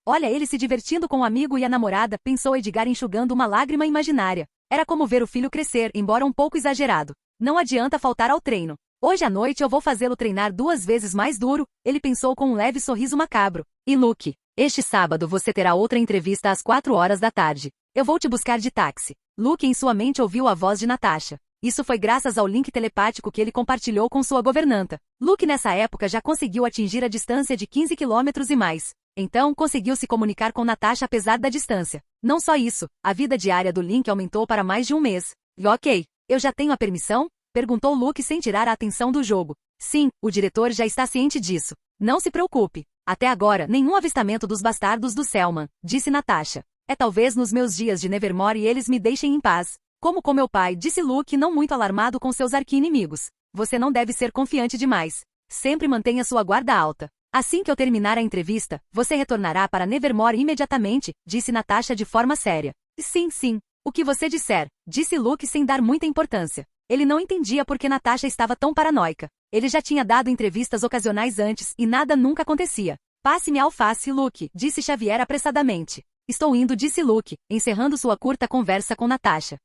Olha ele se divertindo com o amigo e a namorada, pensou Edgar enxugando uma lágrima imaginária. Era como ver o filho crescer, embora um pouco exagerado. Não adianta faltar ao treino. Hoje à noite eu vou fazê-lo treinar 2 vezes mais duro, ele pensou com um leve sorriso macabro. E Luke, este sábado você terá outra entrevista às 4 horas da tarde. Eu vou te buscar de táxi. Luke em sua mente ouviu a voz de Natasha. Isso foi graças ao link telepático que ele compartilhou com sua governanta. Luke nessa época já conseguiu atingir a distância de 15 quilômetros e mais. Então conseguiu se comunicar com Natasha apesar da distância. Não só isso, a vida diária do Link aumentou para mais de um mês. E ok, eu já tenho a permissão? Perguntou Luke sem tirar a atenção do jogo. Sim, o diretor já está ciente disso. Não se preocupe. Até agora, nenhum avistamento dos bastardos do Selman, disse Natasha. É talvez nos meus dias de Nevermore eles me deixem em paz. Como com meu pai, disse Luke não muito alarmado com seus arqui-inimigos. Você não deve ser confiante demais. Sempre mantenha sua guarda alta. Assim que eu terminar a entrevista, você retornará para Nevermore imediatamente, disse Natasha de forma séria. Sim, sim. O que você disser, disse Luke sem dar muita importância. Ele não entendia por que Natasha estava tão paranoica. Ele já tinha dado entrevistas ocasionais antes e nada nunca acontecia. Passe-me a alface, Luke, disse Xavier apressadamente. Estou indo, disse Luke, encerrando sua curta conversa com Natasha.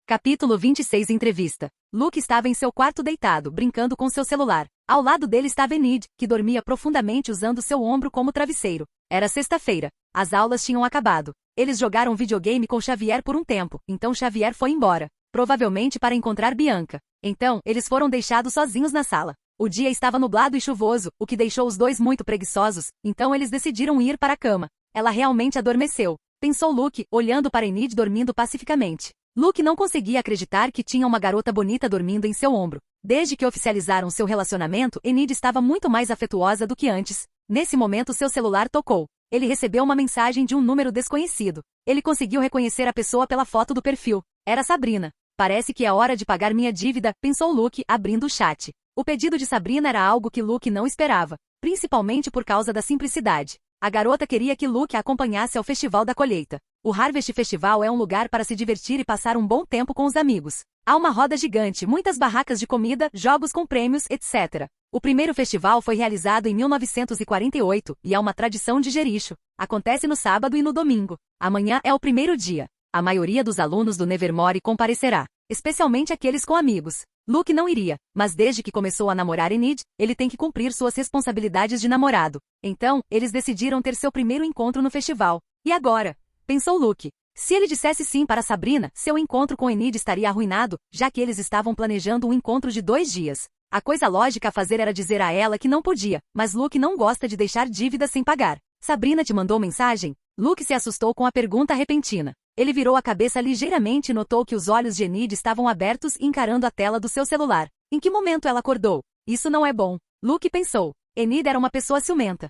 Capítulo 26 Entrevista. Luke estava em seu quarto deitado, brincando com seu celular. Ao lado dele estava Enid, que dormia profundamente usando seu ombro como travesseiro. Era sexta-feira. As aulas tinham acabado. Eles jogaram videogame com Xavier por um tempo, então Xavier foi embora. Provavelmente para encontrar Bianca. Então, eles foram deixados sozinhos na sala. O dia estava nublado e chuvoso, o que deixou os dois muito preguiçosos, então eles decidiram ir para a cama. Ela realmente adormeceu, pensou Luke, olhando para Enid dormindo pacificamente. Luke não conseguia acreditar que tinha uma garota bonita dormindo em seu ombro. Desde que oficializaram seu relacionamento, Enid estava muito mais afetuosa do que antes. Nesse momento seu celular tocou. Ele recebeu uma mensagem de um número desconhecido. Ele conseguiu reconhecer a pessoa pela foto do perfil. Era Sabrina. Parece que é hora de pagar minha dívida, pensou Luke, abrindo o chat. O pedido de Sabrina era algo que Luke não esperava, principalmente por causa da simplicidade. A garota queria que Luke a acompanhasse ao Festival da Colheita. O Harvest Festival é um lugar para se divertir e passar um bom tempo com os amigos. Há uma roda gigante, muitas barracas de comida, jogos com prêmios, etc. O primeiro festival foi realizado em 1948 e é uma tradição de Jericho. Acontece no sábado e no domingo. Amanhã é o primeiro dia. A maioria dos alunos do Nevermore comparecerá, especialmente aqueles com amigos. Luke não iria, mas desde que começou a namorar Enid, ele tem que cumprir suas responsabilidades de namorado. Então, eles decidiram ter seu primeiro encontro no festival. E agora? Pensou Luke. Se ele dissesse sim para Sabrina, seu encontro com Enid estaria arruinado, já que eles estavam planejando um encontro de 2 dias. A coisa lógica a fazer era dizer a ela que não podia, mas Luke não gosta de deixar dívidas sem pagar. Sabrina te mandou mensagem? Luke se assustou com a pergunta repentina. Ele virou a cabeça ligeiramente e notou que os olhos de Enid estavam abertos e encarando a tela do seu celular. Em que momento ela acordou? Isso não é bom. Luke pensou. Enid era uma pessoa ciumenta.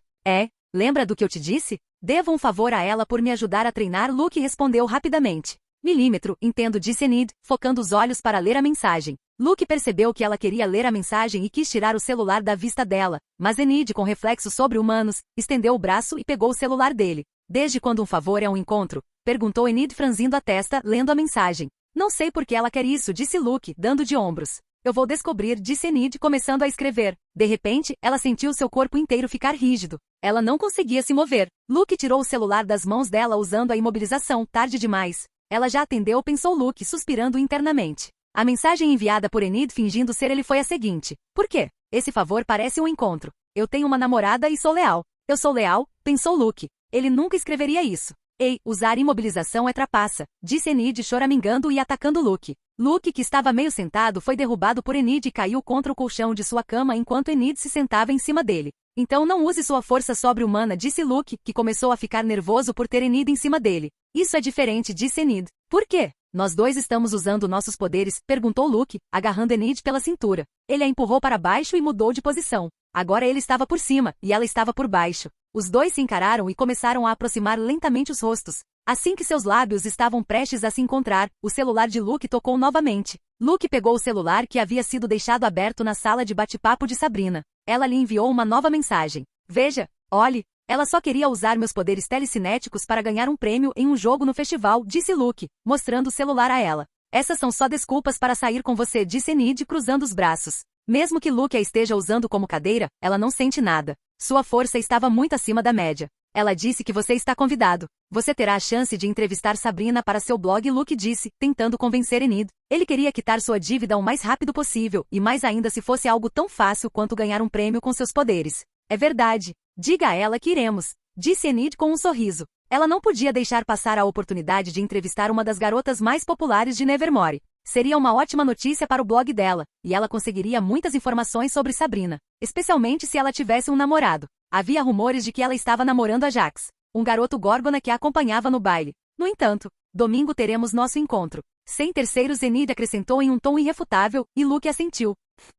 Lembra do que eu te disse? Devo um favor a ela por me ajudar a treinar, Luke respondeu rapidamente. Milímetro, entendo, disse Enid, focando os olhos para ler a mensagem. Luke percebeu que ela queria ler a mensagem e quis tirar o celular da vista dela, mas Enid, com reflexos sobre-humanos, estendeu o braço e pegou o celular dele. Desde quando um favor é um encontro? Perguntou Enid franzindo a testa, lendo a mensagem. Não sei por que ela quer isso, disse Luke, dando de ombros. Eu vou descobrir, disse Enid, começando a escrever. De repente, ela sentiu seu corpo inteiro ficar rígido. Ela não conseguia se mover. Luke tirou o celular das mãos dela usando a imobilização. Tarde demais. Ela já atendeu, pensou Luke, suspirando internamente. A mensagem enviada por Enid fingindo ser ele foi a seguinte. Por quê? Esse favor parece um encontro. Eu tenho uma namorada e sou leal. Eu sou leal, pensou Luke. Ele nunca escreveria isso. Ei, usar imobilização é trapaça, disse Enid choramingando e atacando Luke. Luke, que estava meio sentado, foi derrubado por Enid e caiu contra o colchão de sua cama enquanto Enid se sentava em cima dele. Então não use sua força sobre-humana, disse Luke, que começou a ficar nervoso por ter Enid em cima dele. Isso é diferente, disse Enid. Por quê? Nós dois estamos usando nossos poderes, perguntou Luke, agarrando Enid pela cintura. Ele a empurrou para baixo e mudou de posição. Agora ele estava por cima, e ela estava por baixo. Os dois se encararam e começaram a aproximar lentamente os rostos. Assim que seus lábios estavam prestes a se encontrar, o celular de Luke tocou novamente. Luke pegou o celular que havia sido deixado aberto na sala de bate-papo de Sabrina. Ela lhe enviou uma nova mensagem. Veja, olhe, ela só queria usar meus poderes telecinéticos para ganhar um prêmio em um jogo no festival, disse Luke, mostrando o celular a ela. Essas são só desculpas para sair com você, disse Enid, cruzando os braços. Mesmo que Luke a esteja usando como cadeira, ela não sente nada. Sua força estava muito acima da média. Ela disse que você está convidado. Você terá a chance de entrevistar Sabrina para seu blog, Luke disse, tentando convencer Enid. Ele queria quitar sua dívida o mais rápido possível, e mais ainda se fosse algo tão fácil quanto ganhar um prêmio com seus poderes. É verdade. Diga a ela que iremos, disse Enid com um sorriso. Ela não podia deixar passar a oportunidade de entrevistar uma das garotas mais populares de Nevermore. Seria uma ótima notícia para o blog dela, e ela conseguiria muitas informações sobre Sabrina, especialmente se ela tivesse um namorado. Havia rumores de que ela estava namorando a Jax, um garoto górgona que a acompanhava no baile. No entanto, domingo teremos nosso encontro. Sem terceiros, Enid acrescentou em um tom irrefutável, e Luke assentiu.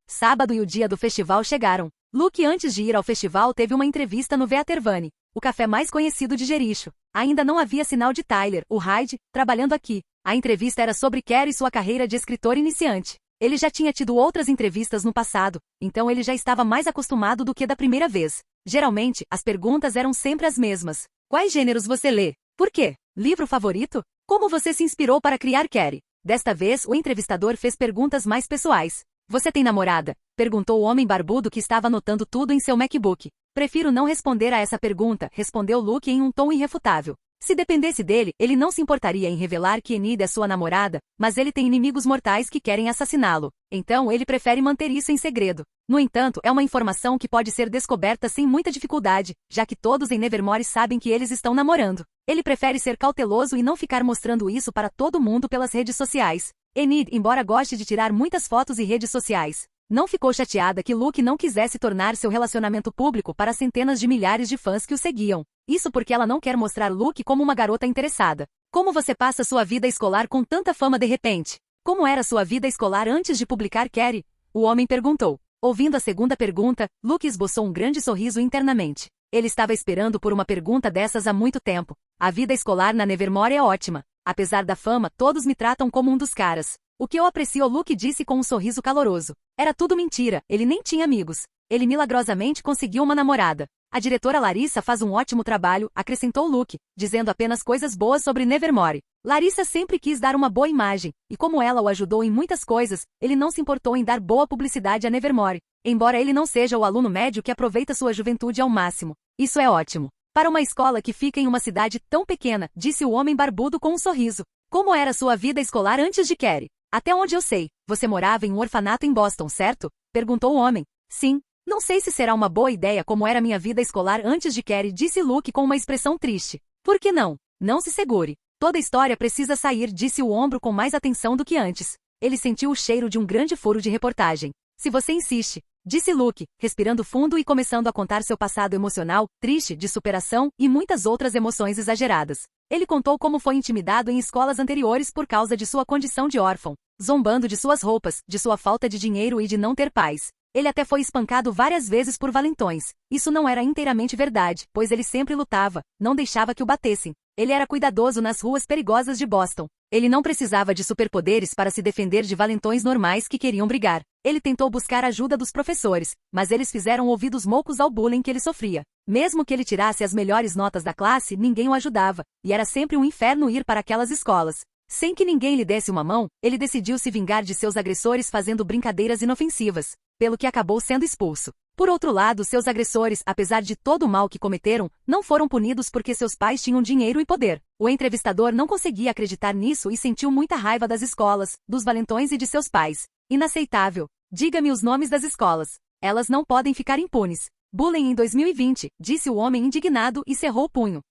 Sábado e o dia do festival chegaram. Luke, antes de ir ao festival, teve uma entrevista no Veatervani, o café mais conhecido de Jericho. Ainda não havia sinal de Tyler, o Hyde, trabalhando aqui. A entrevista era sobre Kerry e sua carreira de escritor iniciante. Ele já tinha tido outras entrevistas no passado, então ele já estava mais acostumado do que da primeira vez. Geralmente, as perguntas eram sempre as mesmas. Quais gêneros você lê? Por quê? Livro favorito? Como você se inspirou para criar Kerry? Desta vez, o entrevistador fez perguntas mais pessoais. Você tem namorada? Perguntou o homem barbudo que estava anotando tudo em seu MacBook. Prefiro não responder a essa pergunta, respondeu Luke em um tom irrefutável. Se dependesse dele, ele não se importaria em revelar que Enid é sua namorada, mas ele tem inimigos mortais que querem assassiná-lo. Então ele prefere manter isso em segredo. No entanto, é uma informação que pode ser descoberta sem muita dificuldade, já que todos em Nevermore sabem que eles estão namorando. Ele prefere ser cauteloso e não ficar mostrando isso para todo mundo pelas redes sociais. Enid, embora goste de tirar muitas fotos e redes sociais, não ficou chateada que Luke não quisesse tornar seu relacionamento público para centenas de milhares de fãs que o seguiam. Isso porque ela não quer mostrar Luke como uma garota interessada. Como você passa sua vida escolar com tanta fama de repente? Como era sua vida escolar antes de publicar Kerry? O homem perguntou. Ouvindo a segunda pergunta, Luke esboçou um grande sorriso internamente. Ele estava esperando por uma pergunta dessas há muito tempo. A vida escolar na Nevermore é ótima. Apesar da fama, todos me tratam como um dos caras. O que eu aprecio, Luke disse com um sorriso caloroso. Era tudo mentira, ele nem tinha amigos. Ele milagrosamente conseguiu uma namorada. A diretora Larissa faz um ótimo trabalho, acrescentou Luke, dizendo apenas coisas boas sobre Nevermore. Larissa sempre quis dar uma boa imagem, e como ela o ajudou em muitas coisas, ele não se importou em dar boa publicidade a Nevermore, embora ele não seja o aluno médio que aproveita sua juventude ao máximo. Isso é ótimo. Para uma escola que fica em uma cidade tão pequena, disse o homem barbudo com um sorriso. Como era sua vida escolar antes de Kerry? Até onde eu sei, você morava em um orfanato em Boston, certo? Perguntou o homem. Sim. Não sei se será uma boa ideia como era minha vida escolar antes de Kerry, disse Luke com uma expressão triste. Por que não? Não se segure. Toda história precisa sair, disse o ombro com mais atenção do que antes. Ele sentiu o cheiro de um grande furo de reportagem. Se você insiste, disse Luke, respirando fundo e começando a contar seu passado emocional, triste, de superação e muitas outras emoções exageradas. Ele contou como foi intimidado em escolas anteriores por causa de sua condição de órfão, zombando de suas roupas, de sua falta de dinheiro e de não ter pais. Ele até foi espancado várias vezes por valentões. Isso não era inteiramente verdade, pois ele sempre lutava, não deixava que o batessem. Ele era cuidadoso nas ruas perigosas de Boston. Ele não precisava de superpoderes para se defender de valentões normais que queriam brigar. Ele tentou buscar a ajuda dos professores, mas eles fizeram ouvidos moucos ao bullying que ele sofria. Mesmo que ele tirasse as melhores notas da classe, ninguém o ajudava, e era sempre um inferno ir para aquelas escolas. Sem que ninguém lhe desse uma mão, ele decidiu se vingar de seus agressores fazendo brincadeiras inofensivas, pelo que acabou sendo expulso. Por outro lado, seus agressores, apesar de todo o mal que cometeram, não foram punidos porque seus pais tinham dinheiro e poder. O entrevistador não conseguia acreditar nisso e sentiu muita raiva das escolas, dos valentões e de seus pais. Inaceitável. Diga-me os nomes das escolas. Elas não podem ficar impunes. Bullying em 2020, disse o homem indignado e cerrou o punho.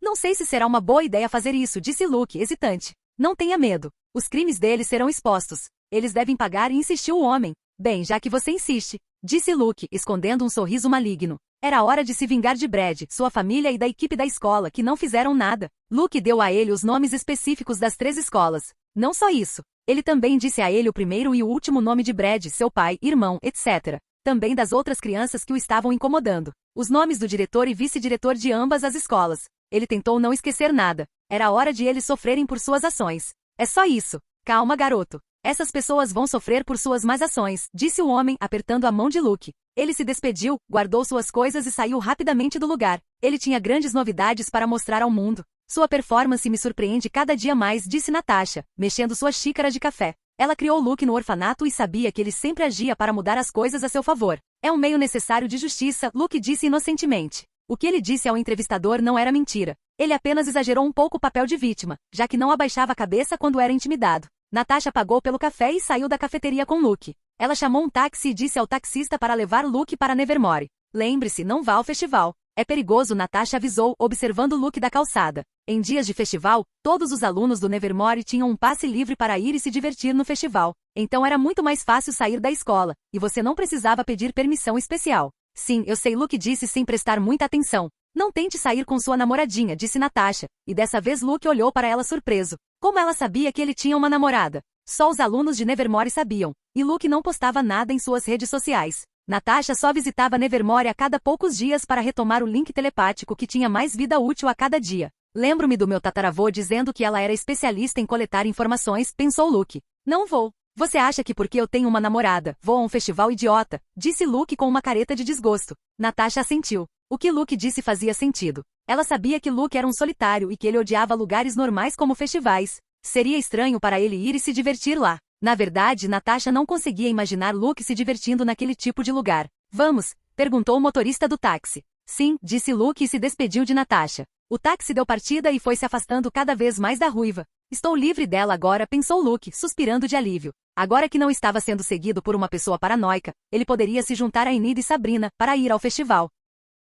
Não sei se será uma boa ideia fazer isso, disse Luke, hesitante. Não tenha medo. Os crimes deles serão expostos. Eles devem pagar e insistiu o homem. Bem, já que você insiste, disse Luke, escondendo um sorriso maligno. Era hora de se vingar de Brad, sua família e da equipe da escola que não fizeram nada. Luke deu a ele os nomes específicos das 3 escolas. Não só isso. Ele também disse a ele o primeiro e o último nome de Brad, seu pai, irmão, etc. Também das outras crianças que o estavam incomodando. Os nomes do diretor e vice-diretor de ambas as escolas. Ele tentou não esquecer nada. Era hora de eles sofrerem por suas ações. É só isso. Calma, garoto. Essas pessoas vão sofrer por suas más ações, disse o homem, apertando a mão de Luke. Ele se despediu, guardou suas coisas e saiu rapidamente do lugar. Ele tinha grandes novidades para mostrar ao mundo. Sua performance me surpreende cada dia mais, disse Natasha, mexendo sua xícara de café. Ela criou Luke no orfanato e sabia que ele sempre agia para mudar as coisas a seu favor. É um meio necessário de justiça, Luke disse inocentemente. O que ele disse ao entrevistador não era mentira. Ele apenas exagerou um pouco o papel de vítima, já que não abaixava a cabeça quando era intimidado. Natasha pagou pelo café e saiu da cafeteria com Luke. Ela chamou um táxi e disse ao taxista para levar Luke para Nevermore. Lembre-se, não vá ao festival. É perigoso, Natasha avisou, observando Luke da calçada. Em dias de festival, todos os alunos do Nevermore tinham um passe livre para ir e se divertir no festival. Então era muito mais fácil sair da escola, e você não precisava pedir permissão especial. Sim, eu sei, Luke disse sem prestar muita atenção. Não tente sair com sua namoradinha, disse Natasha, e dessa vez Luke olhou para ela surpreso. Como ela sabia que ele tinha uma namorada? Só os alunos de Nevermore sabiam, e Luke não postava nada em suas redes sociais. Natasha só visitava Nevermore a cada poucos dias para retomar o link telepático que tinha mais vida útil a cada dia. Lembro-me do meu tataravô dizendo que ela era especialista em coletar informações, pensou Luke. Não vou. Você acha que porque eu tenho uma namorada, vou a um festival idiota? Disse Luke com uma careta de desgosto. Natasha assentiu. O que Luke disse fazia sentido. Ela sabia que Luke era um solitário e que ele odiava lugares normais como festivais. Seria estranho para ele ir e se divertir lá. Na verdade, Natasha não conseguia imaginar Luke se divertindo naquele tipo de lugar. Vamos? Perguntou o motorista do táxi. Sim, disse Luke e se despediu de Natasha. O táxi deu partida e foi se afastando cada vez mais da ruiva. Estou livre dela agora, pensou Luke, suspirando de alívio. Agora que não estava sendo seguido por uma pessoa paranoica, ele poderia se juntar a Enid e Sabrina para ir ao festival.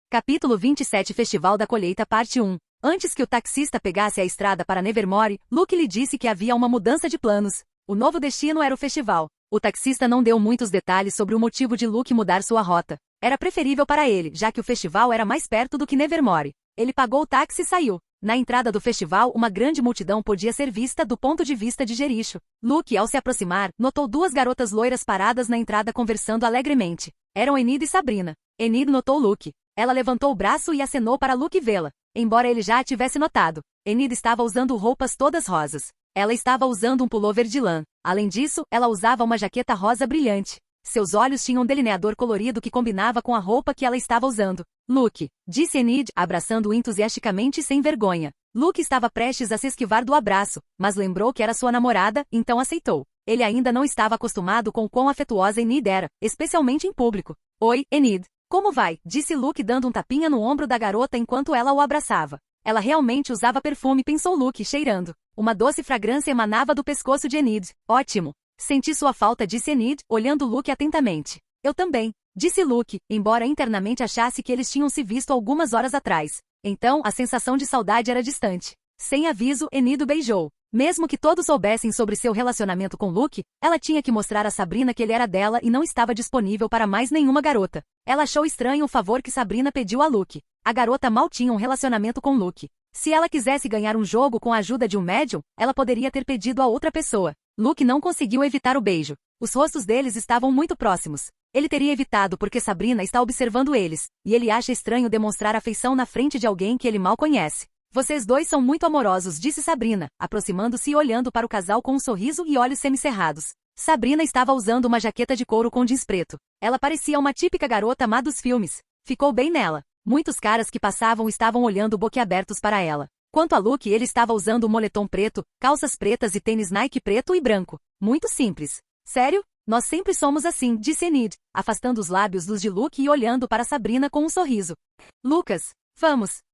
Capítulo 27 Festival da Colheita Parte 1. Antes que o taxista pegasse a estrada para Nevermore, Luke lhe disse que havia uma mudança de planos. O novo destino era o festival. O taxista não deu muitos detalhes sobre o motivo de Luke mudar sua rota. Era preferível para ele, já que o festival era mais perto do que Nevermore. Ele pagou o táxi e saiu. Na entrada do festival, uma grande multidão podia ser vista do ponto de vista de Jericho. Luke, ao se aproximar, notou 2 garotas loiras paradas na entrada conversando alegremente. Eram Enid e Sabrina. Enid notou Luke. Ela levantou o braço e acenou para Luke vê-la. Embora ele já a tivesse notado, Enid estava usando roupas todas rosas. Ela estava usando um pullover de lã. Além disso, ela usava uma jaqueta rosa brilhante. Seus olhos tinham um delineador colorido que combinava com a roupa que ela estava usando. Luke, disse Enid, abraçando-o entusiasticamente e sem vergonha. Luke estava prestes a se esquivar do abraço, mas lembrou que era sua namorada, então aceitou. Ele ainda não estava acostumado com quão afetuosa Enid era, especialmente em público. Oi, Enid. Como vai? Disse Luke dando um tapinha no ombro da garota enquanto ela o abraçava. Ela realmente usava perfume, pensou Luke, cheirando. Uma doce fragrância emanava do pescoço de Enid. Ótimo. Senti sua falta, disse Enid, olhando Luke atentamente. Eu também, disse Luke, embora internamente achasse que eles tinham se visto algumas horas atrás. Então, a sensação de saudade era distante. Sem aviso, Enid o beijou. Mesmo que todos soubessem sobre seu relacionamento com Luke, ela tinha que mostrar a Sabrina que ele era dela e não estava disponível para mais nenhuma garota. Ela achou estranho o favor que Sabrina pediu a Luke. A garota mal tinha um relacionamento com Luke. Se ela quisesse ganhar um jogo com a ajuda de um médium, ela poderia ter pedido a outra pessoa. Luke não conseguiu evitar o beijo. Os rostos deles estavam muito próximos. Ele teria evitado porque Sabrina está observando eles, e ele acha estranho demonstrar afeição na frente de alguém que ele mal conhece. Vocês dois são muito amorosos, disse Sabrina, aproximando-se e olhando para o casal com um sorriso e olhos semicerrados. Sabrina estava usando uma jaqueta de couro com jeans preto. Ela parecia uma típica garota má dos filmes. Ficou bem nela. Muitos caras que passavam estavam olhando boquiabertos para ela. Quanto a Luke, ele estava usando um moletom preto, calças pretas e tênis Nike preto e branco. Muito simples. Sério? Nós sempre somos assim, disse Enid, afastando os lábios dos de Luke e olhando para Sabrina com um sorriso. Lucas,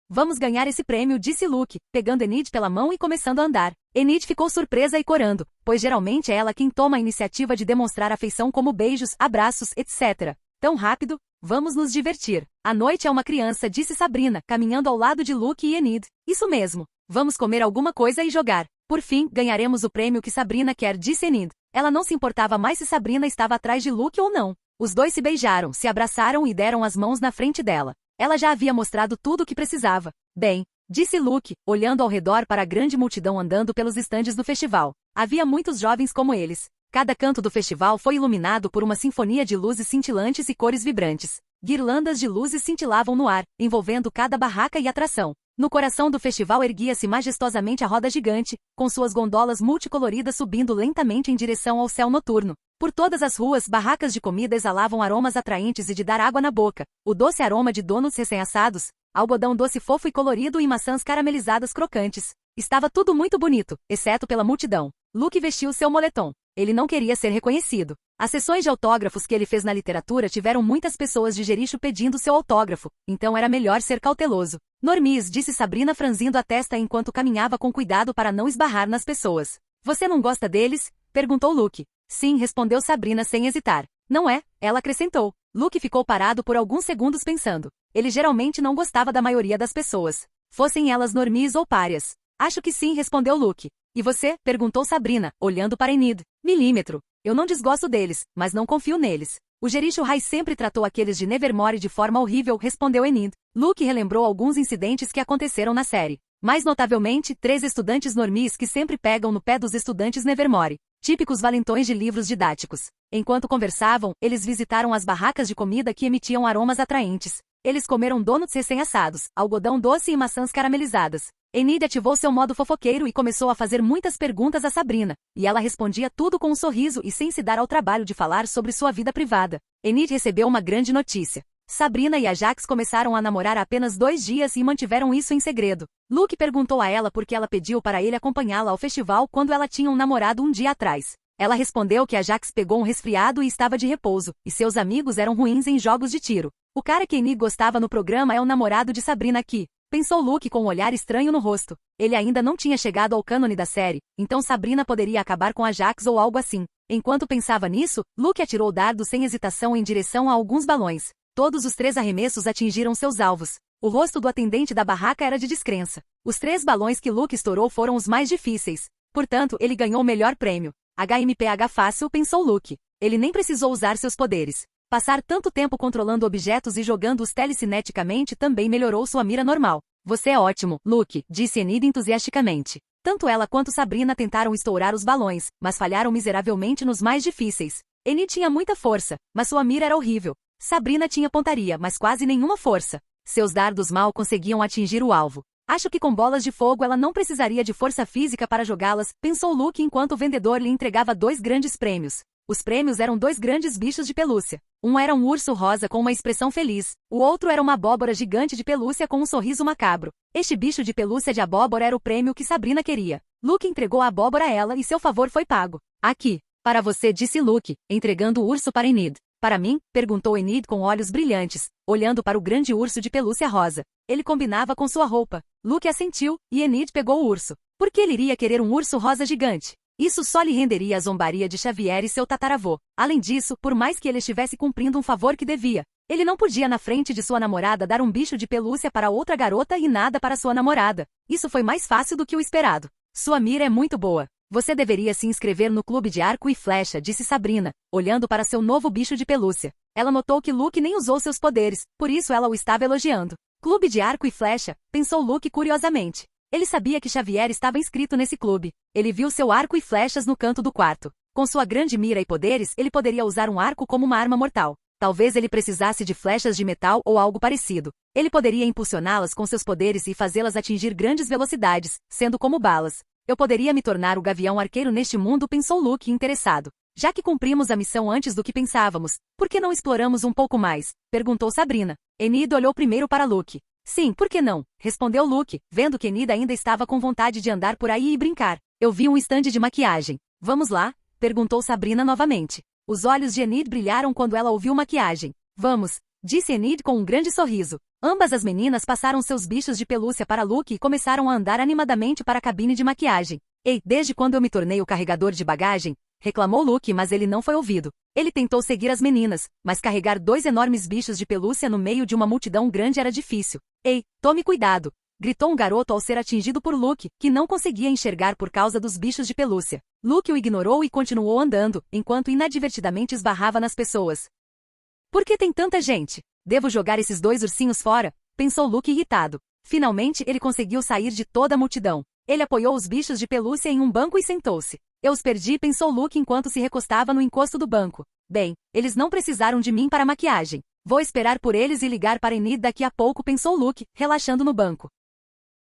vamos ganhar esse prêmio, disse Luke, pegando Enid pela mão e começando a andar. Enid ficou surpresa e corando, pois geralmente é ela quem toma a iniciativa de demonstrar afeição como beijos, abraços, etc. Tão rápido? Vamos nos divertir. A noite é uma criança, disse Sabrina, caminhando ao lado de Luke e Enid. Isso mesmo. Vamos comer alguma coisa e jogar. Por fim, ganharemos o prêmio que Sabrina quer, disse Enid. Ela não se importava mais se Sabrina estava atrás de Luke ou não. Os dois se beijaram, se abraçaram e deram as mãos na frente dela. Ela já havia mostrado tudo o que precisava. Bem, disse Luke, olhando ao redor para a grande multidão andando pelos estandes do festival. Havia muitos jovens como eles. Cada canto do festival foi iluminado por uma sinfonia de luzes cintilantes e cores vibrantes. Guirlandas de luzes cintilavam no ar, envolvendo cada barraca e atração. No coração do festival erguia-se majestosamente a roda gigante, com suas gondolas multicoloridas subindo lentamente em direção ao céu noturno. Por todas as ruas, barracas de comida exalavam aromas atraentes e de dar água na boca. O doce aroma de donuts recém-assados, algodão doce fofo e colorido e maçãs caramelizadas crocantes. Estava tudo muito bonito, exceto pela multidão. Luke vestiu seu moletom. Ele não queria ser reconhecido. As sessões de autógrafos que ele fez na literatura tiveram muitas pessoas de Jericho pedindo seu autógrafo, então era melhor ser cauteloso. Normis, disse Sabrina franzindo a testa enquanto caminhava com cuidado para não esbarrar nas pessoas. Você não gosta deles? Perguntou Luke. Sim, respondeu Sabrina sem hesitar. Não é? Ela acrescentou. Luke ficou parado por alguns segundos pensando. Ele geralmente não gostava da maioria das pessoas. Fossem elas normis ou párias. Acho que sim, respondeu Luke. E você? Perguntou Sabrina, olhando para Enid. Milímetro. Eu não desgosto deles, mas não confio neles. O Jericho High sempre tratou aqueles de Nevermore de forma horrível, respondeu Enid. Luke relembrou alguns incidentes que aconteceram na série. Mais notavelmente, 3 estudantes normis que sempre pegam no pé dos estudantes Nevermore. Típicos valentões de livros didáticos. Enquanto conversavam, eles visitaram as barracas de comida que emitiam aromas atraentes. Eles comeram donuts recém-assados, algodão doce e maçãs caramelizadas. Enid ativou seu modo fofoqueiro e começou a fazer muitas perguntas a Sabrina, e ela respondia tudo com um sorriso e sem se dar ao trabalho de falar sobre sua vida privada. Enid recebeu uma grande notícia. Sabrina e Ajax começaram a namorar há apenas 2 dias e mantiveram isso em segredo. Luke perguntou a ela por que ela pediu para ele acompanhá-la ao festival quando ela tinha um namorado um dia atrás. Ela respondeu que Ajax pegou um resfriado e estava de repouso, e seus amigos eram ruins em jogos de tiro. O cara que Enid gostava no programa é o namorado de Sabrina aqui. Pensou Luke com um olhar estranho no rosto. Ele ainda não tinha chegado ao cânone da série, então Sabrina poderia acabar com Ajax ou algo assim. Enquanto pensava nisso, Luke atirou dardos sem hesitação em direção a alguns balões. Todos os 3 arremessos atingiram seus alvos. O rosto do atendente da barraca era de descrença. Os 3 balões que Luke estourou foram os mais difíceis. Portanto, ele ganhou o melhor prêmio. HMPH fácil, pensou Luke. Ele nem precisou usar seus poderes. Passar tanto tempo controlando objetos e jogando-os telecineticamente também melhorou sua mira normal. Você é ótimo, Luke, disse Enid entusiasticamente. Tanto ela quanto Sabrina tentaram estourar os balões, mas falharam miseravelmente nos mais difíceis. Enid tinha muita força, mas sua mira era horrível. Sabrina tinha pontaria, mas quase nenhuma força. Seus dardos mal conseguiam atingir o alvo. Acho que com bolas de fogo ela não precisaria de força física para jogá-las, pensou Luke enquanto o vendedor lhe entregava 2 grandes prêmios. Os prêmios eram 2 grandes bichos de pelúcia. Um era um urso rosa com uma expressão feliz. O outro era uma abóbora gigante de pelúcia com um sorriso macabro. Este bicho de pelúcia de abóbora era o prêmio que Sabrina queria. Luke entregou a abóbora a ela e seu favor foi pago. Aqui. Para você, disse Luke, entregando o urso para Enid. Para mim? Perguntou Enid com olhos brilhantes, olhando para o grande urso de pelúcia rosa. Ele combinava com sua roupa. Luke assentiu, e Enid pegou o urso. Por que ele iria querer um urso rosa gigante? Isso só lhe renderia a zombaria de Xavier e seu tataravô. Além disso, por mais que ele estivesse cumprindo um favor que devia, ele não podia na frente de sua namorada dar um bicho de pelúcia para outra garota e nada para sua namorada. Isso foi mais fácil do que o esperado. Sua mira é muito boa. Você deveria se inscrever no clube de arco e flecha, disse Sabrina, olhando para seu novo bicho de pelúcia. Ela notou que Luke nem usou seus poderes, por isso ela o estava elogiando. Clube de arco e flecha, pensou Luke curiosamente. Ele sabia que Xavier estava inscrito nesse clube. Ele viu seu arco e flechas no canto do quarto. Com sua grande mira e poderes, ele poderia usar um arco como uma arma mortal. Talvez ele precisasse de flechas de metal ou algo parecido. Ele poderia impulsioná-las com seus poderes e fazê-las atingir grandes velocidades, sendo como balas. Eu poderia me tornar o gavião arqueiro neste mundo, pensou Luke interessado. Já que cumprimos a missão antes do que pensávamos, por que não exploramos um pouco mais? Perguntou Sabrina. Enid olhou primeiro para Luke. Sim, por que não? Respondeu Luke, vendo que Enid ainda estava com vontade de andar por aí e brincar. Eu vi um estande de maquiagem. Vamos lá? Perguntou Sabrina novamente. Os olhos de Enid brilharam quando ela ouviu maquiagem. Vamos, disse Enid com um grande sorriso. Ambas as meninas passaram seus bichos de pelúcia para Luke e começaram a andar animadamente para a cabine de maquiagem. Ei, desde quando eu me tornei o carregador de bagagem? Reclamou Luke, mas ele não foi ouvido. Ele tentou seguir as meninas, mas carregar 2 enormes bichos de pelúcia no meio de uma multidão grande era difícil. Ei, tome cuidado! Gritou um garoto ao ser atingido por Luke, que não conseguia enxergar por causa dos bichos de pelúcia. Luke o ignorou e continuou andando, enquanto inadvertidamente esbarrava nas pessoas. Por que tem tanta gente? Devo jogar esses 2 ursinhos fora? Pensou Luke irritado. Finalmente ele conseguiu sair de toda a multidão. Ele apoiou os bichos de pelúcia em um banco e sentou-se. Eu os perdi, pensou Luke enquanto se recostava no encosto do banco. Bem, eles não precisaram de mim para maquiagem. Vou esperar por eles e ligar para Enid daqui a pouco, pensou Luke, relaxando no banco.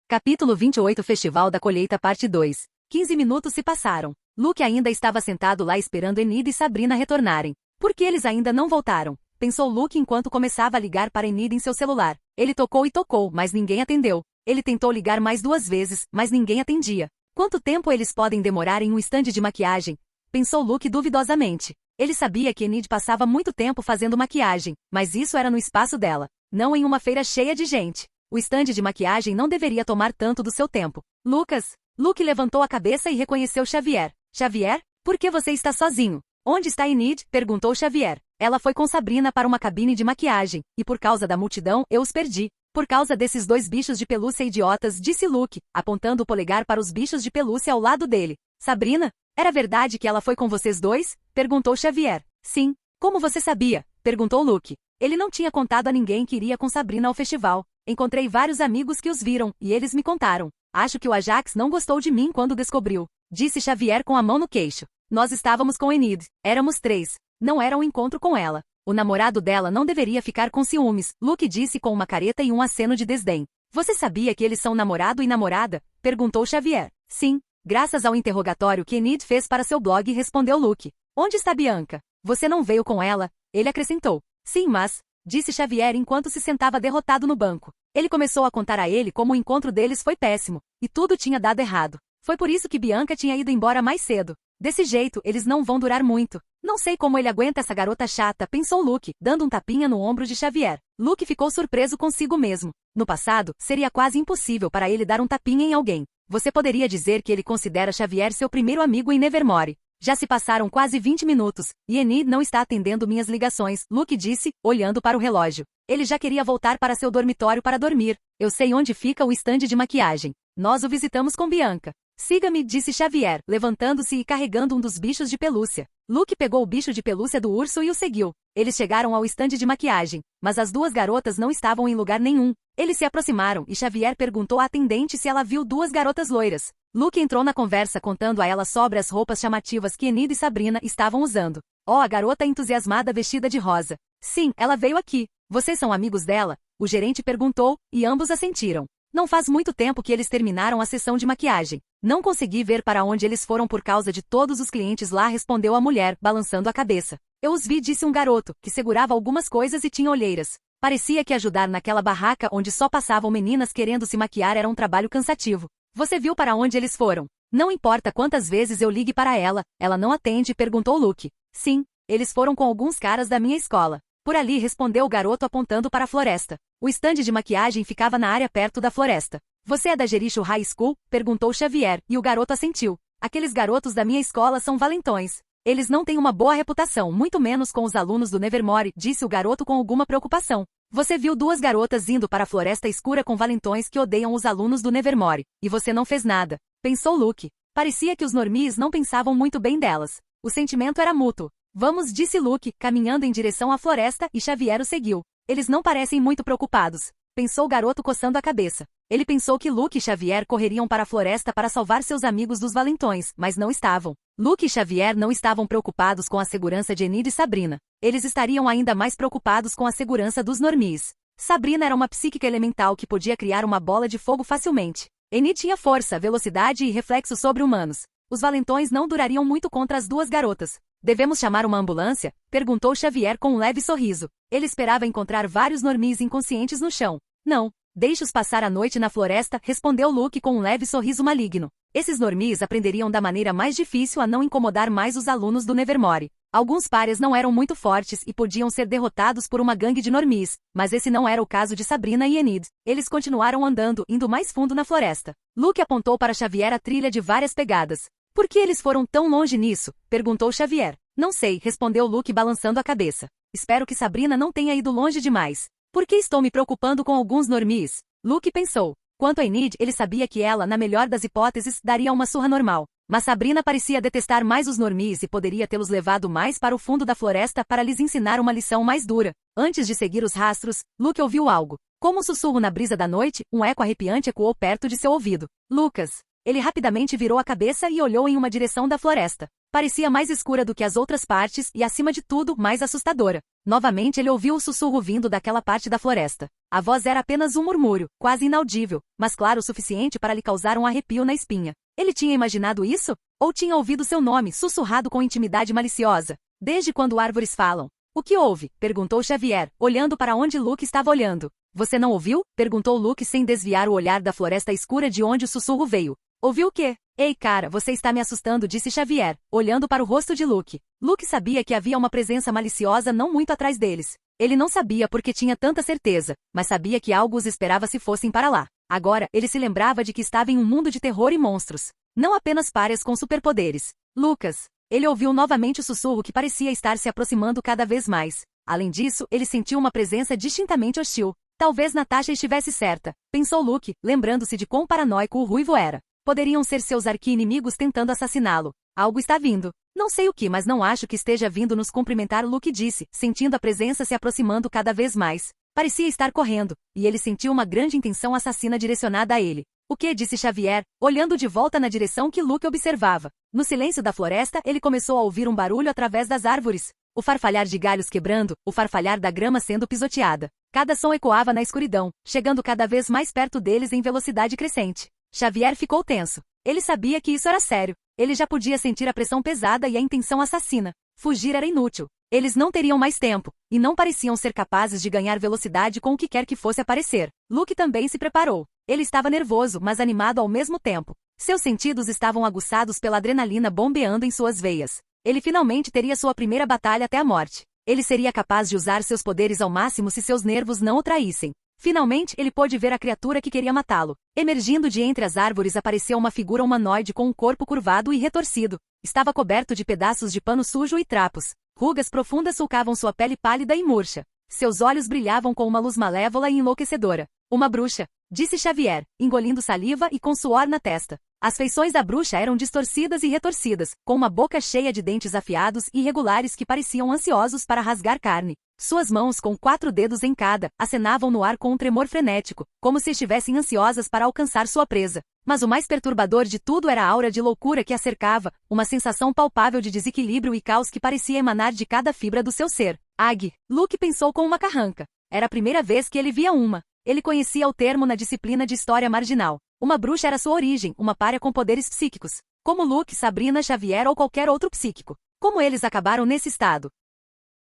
Capítulo 28 Festival da Colheita Parte 2. 15 minutos se passaram. Luke ainda estava sentado lá esperando Enid e Sabrina retornarem. Por que eles ainda não voltaram? Pensou Luke enquanto começava a ligar para Enid em seu celular. Ele tocou e tocou, mas ninguém atendeu. Ele tentou ligar mais 2 vezes, mas ninguém atendia. Quanto tempo eles podem demorar em um estande de maquiagem? Pensou Luke duvidosamente. Ele sabia que Enid passava muito tempo fazendo maquiagem, mas isso era no espaço dela, não em uma feira cheia de gente. O estande de maquiagem não deveria tomar tanto do seu tempo. Lucas? Luke levantou a cabeça e reconheceu Xavier. Xavier? Por que você está sozinho? Onde está Enid? Perguntou Xavier. Ela foi com Sabrina para uma cabine de maquiagem, e por causa da multidão, eu os perdi. Por causa desses 2 bichos de pelúcia idiotas, disse Luke, apontando o polegar para os bichos de pelúcia ao lado dele. Sabrina? Era verdade que ela foi com vocês 2? Perguntou Xavier. Sim. Como você sabia? Perguntou Luke. Ele não tinha contado a ninguém que iria com Sabrina ao festival. Encontrei vários amigos que os viram, e eles me contaram. Acho que o Ajax não gostou de mim quando descobriu, disse Xavier com a mão no queixo. Nós estávamos com Enid. Éramos 3. Não era um encontro com ela. O namorado dela não deveria ficar com ciúmes, Luke disse com uma careta e um aceno de desdém. Você sabia que eles são namorado e namorada? Perguntou Xavier. Sim. Graças ao interrogatório que Enid fez para seu blog, respondeu Luke. Onde está Bianca? Você não veio com ela? Ele acrescentou. Sim, mas, disse Xavier enquanto se sentava derrotado no banco. Ele começou a contar a ele como o encontro deles foi péssimo, e tudo tinha dado errado. Foi por isso que Bianca tinha ido embora mais cedo. Desse jeito, eles não vão durar muito. Não sei como ele aguenta essa garota chata, pensou Luke, dando um tapinha no ombro de Xavier. Luke ficou surpreso consigo mesmo. No passado, seria quase impossível para ele dar um tapinha em alguém. Você poderia dizer que ele considera Xavier seu primeiro amigo em Nevermore. Já se passaram quase 20 minutos, e Enid não está atendendo minhas ligações, Luke disse, olhando para o relógio. Ele já queria voltar para seu dormitório para dormir. Eu sei onde fica o estande de maquiagem. Nós o visitamos com Bianca. Siga-me, disse Xavier, levantando-se e carregando um dos bichos de pelúcia. Luke pegou o bicho de pelúcia do urso e o seguiu. Eles chegaram ao estande de maquiagem, mas as 2 garotas não estavam em lugar nenhum. Eles se aproximaram e Xavier perguntou à atendente se ela viu 2 garotas loiras. Luke entrou na conversa contando a ela sobre as roupas chamativas que Enid e Sabrina estavam usando. A garota entusiasmada vestida de rosa. Sim, ela veio aqui. Vocês são amigos dela? O gerente perguntou, e ambos assentiram. Não faz muito tempo que eles terminaram a sessão de maquiagem. Não consegui ver para onde eles foram por causa de todos os clientes lá, respondeu a mulher, balançando a cabeça. Eu os vi, disse um garoto, que segurava algumas coisas e tinha olheiras. Parecia que ajudar naquela barraca onde só passavam meninas querendo se maquiar era um trabalho cansativo. Você viu para onde eles foram? Não importa quantas vezes eu ligue para ela, ela não atende, perguntou Luke. Sim, eles foram com alguns caras da minha escola. Por ali, respondeu o garoto apontando para a floresta. O estande de maquiagem ficava na área perto da floresta. Você é da Jericho High School? Perguntou Xavier, e o garoto assentiu. Aqueles garotos da minha escola são valentões. Eles não têm uma boa reputação, muito menos com os alunos do Nevermore, disse o garoto com alguma preocupação. Você viu 2 garotas indo para a floresta escura com valentões que odeiam os alunos do Nevermore, e você não fez nada. Pensou Luke. Parecia que os normies não pensavam muito bem delas. O sentimento era mútuo. Vamos, disse Luke, caminhando em direção à floresta, e Xavier o seguiu. Eles não parecem muito preocupados. Pensou o garoto coçando a cabeça. Ele pensou que Luke e Xavier correriam para a floresta para salvar seus amigos dos valentões, mas não estavam. Luke e Xavier não estavam preocupados com a segurança de Enid e Sabrina. Eles estariam ainda mais preocupados com a segurança dos normies. Sabrina era uma psíquica elemental que podia criar uma bola de fogo facilmente. Enid tinha força, velocidade e reflexos sobre-humanos. Os valentões não durariam muito contra as 2 garotas. Devemos chamar uma ambulância? Perguntou Xavier com um leve sorriso. Ele esperava encontrar vários normies inconscientes no chão. Não. Deixe-os passar a noite na floresta, respondeu Luke com um leve sorriso maligno. Esses normies aprenderiam da maneira mais difícil a não incomodar mais os alunos do Nevermore. Alguns párias não eram muito fortes e podiam ser derrotados por uma gangue de normies, mas esse não era o caso de Sabrina e Enid. Eles continuaram andando, indo mais fundo na floresta. Luke apontou para Xavier a trilha de várias pegadas. Por que eles foram tão longe nisso? Perguntou Xavier. Não sei, respondeu Luke balançando a cabeça. Espero que Sabrina não tenha ido longe demais. Por que estou me preocupando com alguns normies? Luke pensou. Quanto a Enid, ele sabia que ela, na melhor das hipóteses, daria uma surra normal. Mas Sabrina parecia detestar mais os normies e poderia tê-los levado mais para o fundo da floresta para lhes ensinar uma lição mais dura. Antes de seguir os rastros, Luke ouviu algo. Como um sussurro na brisa da noite, um eco arrepiante ecoou perto de seu ouvido. Lucas! Ele rapidamente virou a cabeça e olhou em uma direção da floresta. Parecia mais escura do que as outras partes e, acima de tudo, mais assustadora. Novamente ele ouviu o sussurro vindo daquela parte da floresta. A voz era apenas um murmúrio, quase inaudível, mas claro o suficiente para lhe causar um arrepio na espinha. Ele tinha imaginado isso? Ou tinha ouvido seu nome sussurrado com intimidade maliciosa? Desde quando árvores falam? O que houve? Perguntou Xavier, olhando para onde Luke estava olhando. Você não ouviu? Perguntou Luke sem desviar o olhar da floresta escura de onde o sussurro veio. Ouviu o quê? Ei, cara, você está me assustando, disse Xavier, olhando para o rosto de Luke. Luke sabia que havia uma presença maliciosa não muito atrás deles. Ele não sabia porque tinha tanta certeza, mas sabia que algo os esperava se fossem para lá. Agora, ele se lembrava de que estava em um mundo de terror e monstros. Não apenas párias com superpoderes. Lucas! Ele ouviu novamente o sussurro que parecia estar se aproximando cada vez mais. Além disso, ele sentiu uma presença distintamente hostil. Talvez Natasha estivesse certa, pensou Luke, lembrando-se de quão paranoico o ruivo era. Poderiam ser seus arqui-inimigos tentando assassiná-lo. Algo está vindo. Não sei o que, mas não acho que esteja vindo nos cumprimentar, Luke disse, sentindo a presença se aproximando cada vez mais. Parecia estar correndo, e ele sentiu uma grande intenção assassina direcionada a ele. O que? Disse Xavier, olhando de volta na direção que Luke observava. No silêncio da floresta, ele começou a ouvir um barulho através das árvores. O farfalhar de galhos quebrando, o farfalhar da grama sendo pisoteada. Cada som ecoava na escuridão, chegando cada vez mais perto deles em velocidade crescente. Xavier ficou tenso. Ele sabia que isso era sério. Ele já podia sentir a pressão pesada e a intenção assassina. Fugir era inútil. Eles não teriam mais tempo, e não pareciam ser capazes de ganhar velocidade com o que quer que fosse aparecer. Luke também se preparou. Ele estava nervoso, mas animado ao mesmo tempo. Seus sentidos estavam aguçados pela adrenalina bombeando em suas veias. Ele finalmente teria sua primeira batalha até a morte. Ele seria capaz de usar seus poderes ao máximo se seus nervos não o traíssem. Finalmente, ele pôde ver a criatura que queria matá-lo. Emergindo de entre as árvores apareceu uma figura humanoide com um corpo curvado e retorcido. Estava coberto de pedaços de pano sujo e trapos. Rugas profundas sulcavam sua pele pálida e murcha. Seus olhos brilhavam com uma luz malévola e enlouquecedora. Uma bruxa, disse Xavier, engolindo saliva e com suor na testa. As feições da bruxa eram distorcidas e retorcidas, com uma boca cheia de dentes afiados e irregulares que pareciam ansiosos para rasgar carne. Suas mãos, com 4 dedos em cada, acenavam no ar com um tremor frenético, como se estivessem ansiosas para alcançar sua presa. Mas o mais perturbador de tudo era a aura de loucura que a cercava, uma sensação palpável de desequilíbrio e caos que parecia emanar de cada fibra do seu ser. Ag, Luke pensou com uma carranca. Era a primeira vez que ele via uma. Ele conhecia o termo na disciplina de história marginal. Uma bruxa era sua origem, uma pária com poderes psíquicos. Como Luke, Sabrina, Xavier ou qualquer outro psíquico. Como eles acabaram nesse estado?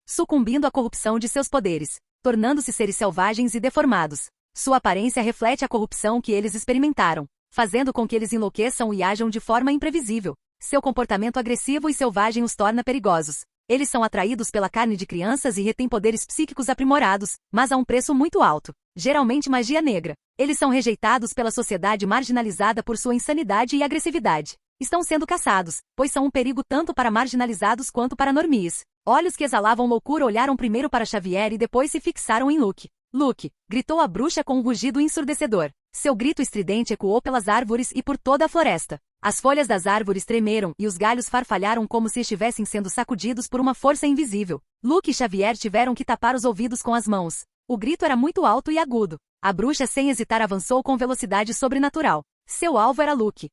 Sucumbindo à corrupção de seus poderes, tornando-se seres selvagens e deformados. Sua aparência reflete a corrupção que eles experimentaram, fazendo com que eles enlouqueçam e ajam de forma imprevisível. Seu comportamento agressivo e selvagem os torna perigosos. Eles são atraídos pela carne de crianças e retêm poderes psíquicos aprimorados, mas a um preço muito alto. Geralmente magia negra. Eles são rejeitados pela sociedade marginalizada por sua insanidade e agressividade. Estão sendo caçados, pois são um perigo tanto para marginalizados quanto para normies. Olhos que exalavam loucura olharam primeiro para Xavier e depois se fixaram em Luke. Luke! Gritou a bruxa com um rugido ensurdecedor. Seu grito estridente ecoou pelas árvores e por toda a floresta. As folhas das árvores tremeram e os galhos farfalharam como se estivessem sendo sacudidos por uma força invisível. Luke e Xavier tiveram que tapar os ouvidos com as mãos. O grito era muito alto e agudo. A bruxa sem hesitar avançou com velocidade sobrenatural. Seu alvo era Luke.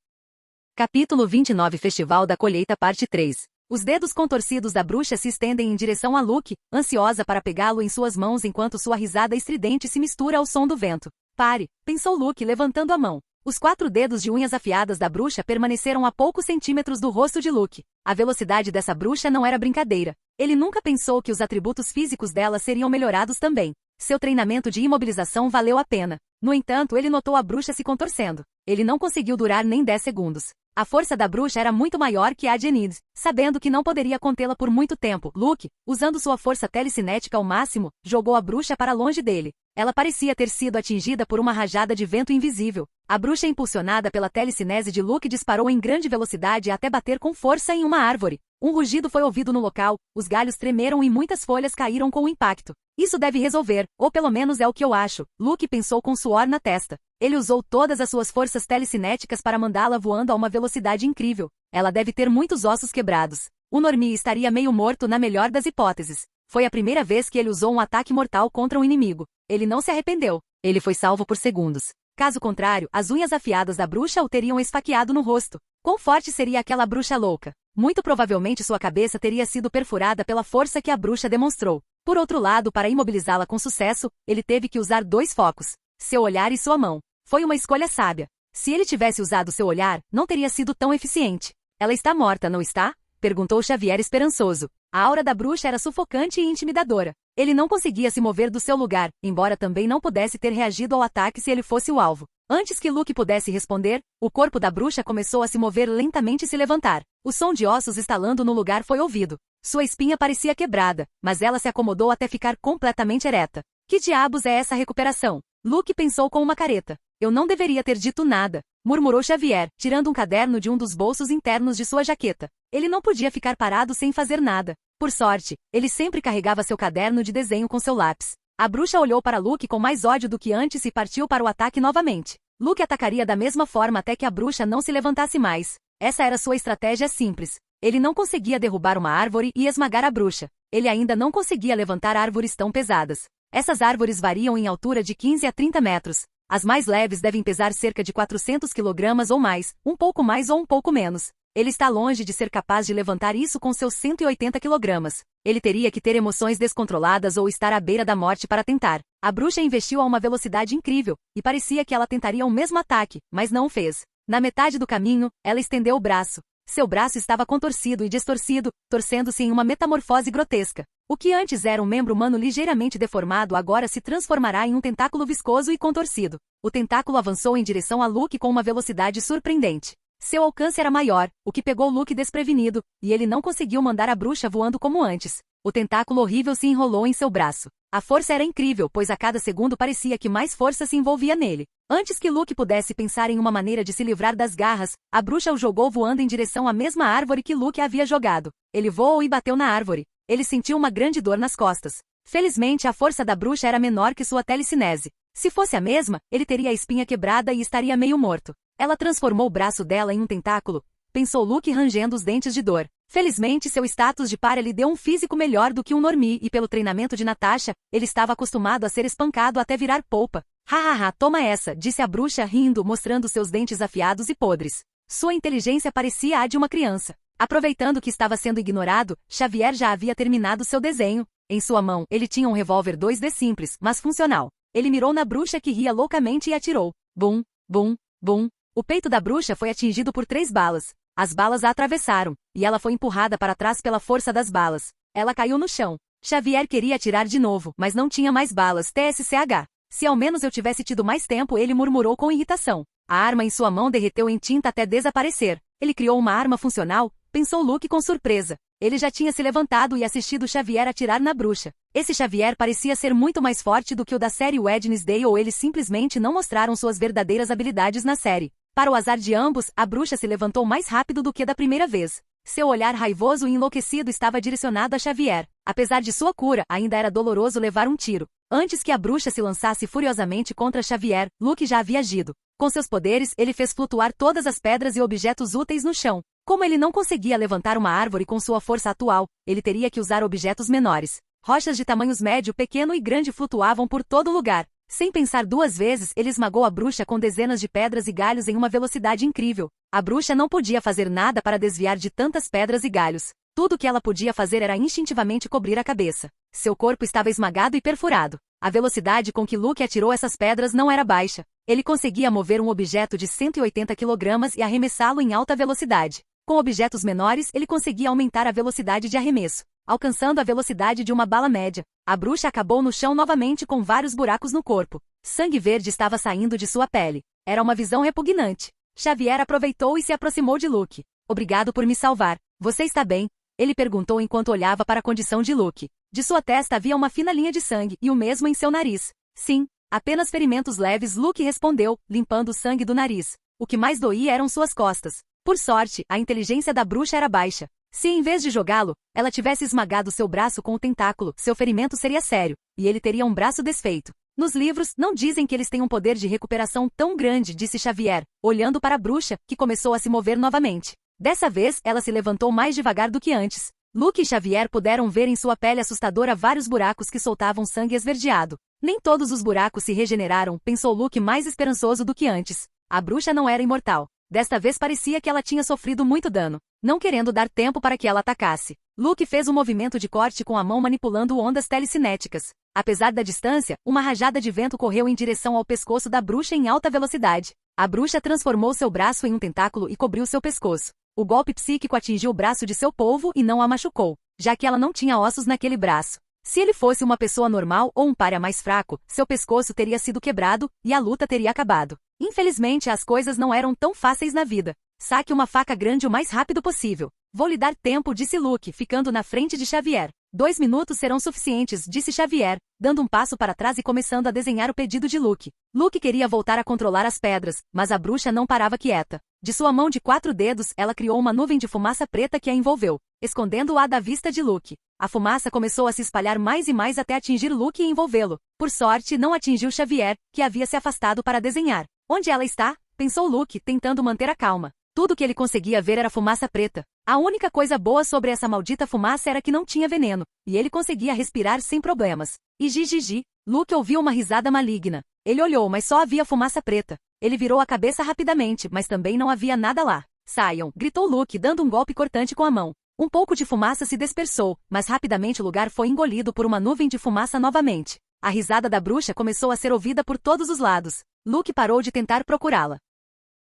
Capítulo 29 Festival da Colheita Parte 3. Os dedos contorcidos da bruxa se estendem em direção a Luke, ansiosa para pegá-lo em suas mãos enquanto sua risada estridente se mistura ao som do vento. Pare, pensou Luke levantando a mão. Os 4 dedos de unhas afiadas da bruxa permaneceram a poucos centímetros do rosto de Luke. A velocidade dessa bruxa não era brincadeira. Ele nunca pensou que os atributos físicos dela seriam melhorados também. Seu treinamento de imobilização valeu a pena. No entanto, ele notou a bruxa se contorcendo. Ele não conseguiu durar nem 10 segundos. A força da bruxa era muito maior que a de Enid. Sabendo que não poderia contê-la por muito tempo, Luke, usando sua força telecinética ao máximo, jogou a bruxa para longe dele. Ela parecia ter sido atingida por uma rajada de vento invisível. A bruxa, impulsionada pela telecinese de Luke, disparou em grande velocidade até bater com força em uma árvore. Um rugido foi ouvido no local, os galhos tremeram e muitas folhas caíram com o impacto. Isso deve resolver, ou pelo menos é o que eu acho, Luke pensou com suor na testa. Ele usou todas as suas forças telecinéticas para mandá-la voando a uma velocidade incrível. Ela deve ter muitos ossos quebrados. O Normie estaria meio morto na melhor das hipóteses. Foi a primeira vez que ele usou um ataque mortal contra um inimigo. Ele não se arrependeu. Ele foi salvo por segundos. Caso contrário, as unhas afiadas da bruxa o teriam esfaqueado no rosto. Quão forte seria aquela bruxa louca? Muito provavelmente sua cabeça teria sido perfurada pela força que a bruxa demonstrou. Por outro lado, para imobilizá-la com sucesso, ele teve que usar 2 focos: seu olhar e sua mão. Foi uma escolha sábia. Se ele tivesse usado seu olhar, não teria sido tão eficiente. Ela está morta, não está? Perguntou Xavier esperançoso. A aura da bruxa era sufocante e intimidadora. Ele não conseguia se mover do seu lugar, embora também não pudesse ter reagido ao ataque se ele fosse o alvo. Antes que Luke pudesse responder, o corpo da bruxa começou a se mover lentamente e se levantar. O som de ossos estalando no lugar foi ouvido. Sua espinha parecia quebrada, mas ela se acomodou até ficar completamente ereta. Que diabos é essa recuperação? Luke pensou com uma careta. Eu não deveria ter dito nada, murmurou Xavier, tirando um caderno de um dos bolsos internos de sua jaqueta. Ele não podia ficar parado sem fazer nada. Por sorte, ele sempre carregava seu caderno de desenho com seu lápis. A bruxa olhou para Luke com mais ódio do que antes e partiu para o ataque novamente. Luke atacaria da mesma forma até que a bruxa não se levantasse mais. Essa era sua estratégia simples. Ele não conseguia derrubar uma árvore e esmagar a bruxa. Ele ainda não conseguia levantar árvores tão pesadas. Essas árvores variam em altura de 15 a 30 metros. As mais leves devem pesar cerca de 400 kg ou mais, um pouco mais ou um pouco menos. Ele está longe de ser capaz de levantar isso com seus 180 kg. Ele teria que ter emoções descontroladas ou estar à beira da morte para tentar. A bruxa investiu a uma velocidade incrível, e parecia que ela tentaria o mesmo ataque, mas não o fez. Na metade do caminho, ela estendeu o braço. Seu braço estava contorcido e distorcido, torcendo-se em uma metamorfose grotesca. O que antes era um membro humano ligeiramente deformado agora se transformará em um tentáculo viscoso e contorcido. O tentáculo avançou em direção a Luke com uma velocidade surpreendente. Seu alcance era maior, o que pegou Luke desprevenido, e ele não conseguiu mandar a bruxa voando como antes. O tentáculo horrível se enrolou em seu braço. A força era incrível, pois a cada segundo parecia que mais força se envolvia nele. Antes que Luke pudesse pensar em uma maneira de se livrar das garras, a bruxa o jogou voando em direção à mesma árvore que Luke havia jogado. Ele voou e bateu na árvore. Ele sentiu uma grande dor nas costas. Felizmente, a força da bruxa era menor que sua telecinese. Se fosse a mesma, ele teria a espinha quebrada e estaria meio morto. Ela transformou o braço dela em um tentáculo, pensou Luke rangendo os dentes de dor. Felizmente, seu status de para lhe deu um físico melhor do que um Normie e pelo treinamento de Natasha, ele estava acostumado a ser espancado até virar polpa. Hahaha, toma essa, disse a bruxa rindo, mostrando seus dentes afiados e podres. Sua inteligência parecia a de uma criança. Aproveitando que estava sendo ignorado, Xavier já havia terminado seu desenho. Em sua mão, ele tinha um revólver 2D simples, mas funcional. Ele mirou na bruxa que ria loucamente e atirou. Bum, bum, bum. O peito da bruxa foi atingido por 3 balas. As balas a atravessaram, e ela foi empurrada para trás pela força das balas. Ela caiu no chão. Xavier queria atirar de novo, mas não tinha mais balas. TSCH. Se ao menos eu tivesse tido mais tempo, ele murmurou com irritação. A arma em sua mão derreteu em tinta até desaparecer. Ele criou uma arma funcional? Pensou Luke com surpresa. Ele já tinha se levantado e assistido Xavier atirar na bruxa. Esse Xavier parecia ser muito mais forte do que o da série Wednesday, ou eles simplesmente não mostraram suas verdadeiras habilidades na série. Para o azar de ambos, a bruxa se levantou mais rápido do que da primeira vez. Seu olhar raivoso e enlouquecido estava direcionado a Xavier. Apesar de sua cura, ainda era doloroso levar um tiro. Antes que a bruxa se lançasse furiosamente contra Xavier, Luke já havia agido. Com seus poderes, ele fez flutuar todas as pedras e objetos úteis no chão. Como ele não conseguia levantar uma árvore com sua força atual, ele teria que usar objetos menores. Rochas de tamanhos médio, pequeno e grande flutuavam por todo lugar. Sem pensar 2 vezes, ele esmagou a bruxa com dezenas de pedras e galhos em uma velocidade incrível. A bruxa não podia fazer nada para desviar de tantas pedras e galhos. Tudo o que ela podia fazer era instintivamente cobrir a cabeça. Seu corpo estava esmagado e perfurado. A velocidade com que Luke atirou essas pedras não era baixa. Ele conseguia mover um objeto de 180 kg e arremessá-lo em alta velocidade. Com objetos menores, ele conseguia aumentar a velocidade de arremesso. alcançando a velocidade de uma bala média. A bruxa acabou no chão novamente com vários buracos no corpo. Sangue verde estava saindo de sua pele. Era uma visão repugnante. Xavier aproveitou e se aproximou de Luke. Obrigado por me salvar. Você está bem? Ele perguntou enquanto olhava para a condição de Luke. De sua testa havia uma fina linha de sangue e o mesmo em seu nariz. Sim, apenas ferimentos leves, Luke respondeu, limpando o sangue do nariz. O que mais doía eram suas costas. Por sorte, a inteligência da bruxa era baixa. Se em vez de jogá-lo, ela tivesse esmagado seu braço com o tentáculo, seu ferimento seria sério, e ele teria um braço desfeito. Nos livros, não dizem que eles têm um poder de recuperação tão grande, disse Xavier, olhando para a bruxa, que começou a se mover novamente. Dessa vez, ela se levantou mais devagar do que antes. Luke e Xavier puderam ver em sua pele assustadora vários buracos que soltavam sangue esverdeado. Nem todos os buracos se regeneraram, pensou Luke mais esperançoso do que antes. A bruxa não era imortal. Desta vez parecia que ela tinha sofrido muito dano, não querendo dar tempo para que ela atacasse. Luke fez um movimento de corte com a mão manipulando ondas telecinéticas. Apesar da distância, uma rajada de vento correu em direção ao pescoço da bruxa em alta velocidade. A bruxa transformou seu braço em um tentáculo e cobriu seu pescoço. O golpe psíquico atingiu o braço de seu polvo e não a machucou, já que ela não tinha ossos naquele braço. Se ele fosse uma pessoa normal ou um pária mais fraco, seu pescoço teria sido quebrado e a luta teria acabado. Infelizmente, as coisas não eram tão fáceis na vida. Saque uma faca grande o mais rápido possível. Vou lhe dar tempo, disse Luke, ficando na frente de Xavier. 2 minutos serão suficientes, disse Xavier, dando um passo para trás e começando a desenhar o pedido de Luke. Luke queria voltar a controlar as pedras, mas a bruxa não parava quieta. De sua mão de 4 dedos, ela criou uma nuvem de fumaça preta que a envolveu, escondendo-a da vista de Luke. A fumaça começou a se espalhar mais e mais até atingir Luke e envolvê-lo. Por sorte, não atingiu Xavier, que havia se afastado para desenhar. Onde ela está? Pensou Luke, tentando manter a calma. Tudo que ele conseguia ver era fumaça preta. A única coisa boa sobre essa maldita fumaça era que não tinha veneno, e ele conseguia respirar sem problemas. E gigigi, Luke ouviu uma risada maligna. Ele olhou, mas só havia fumaça preta. Ele virou a cabeça rapidamente, mas também não havia nada lá. Saiam, gritou Luke, dando um golpe cortante com a mão. Um pouco de fumaça se dispersou, mas rapidamente o lugar foi engolido por uma nuvem de fumaça novamente. A risada da bruxa começou a ser ouvida por todos os lados. Luke parou de tentar procurá-la.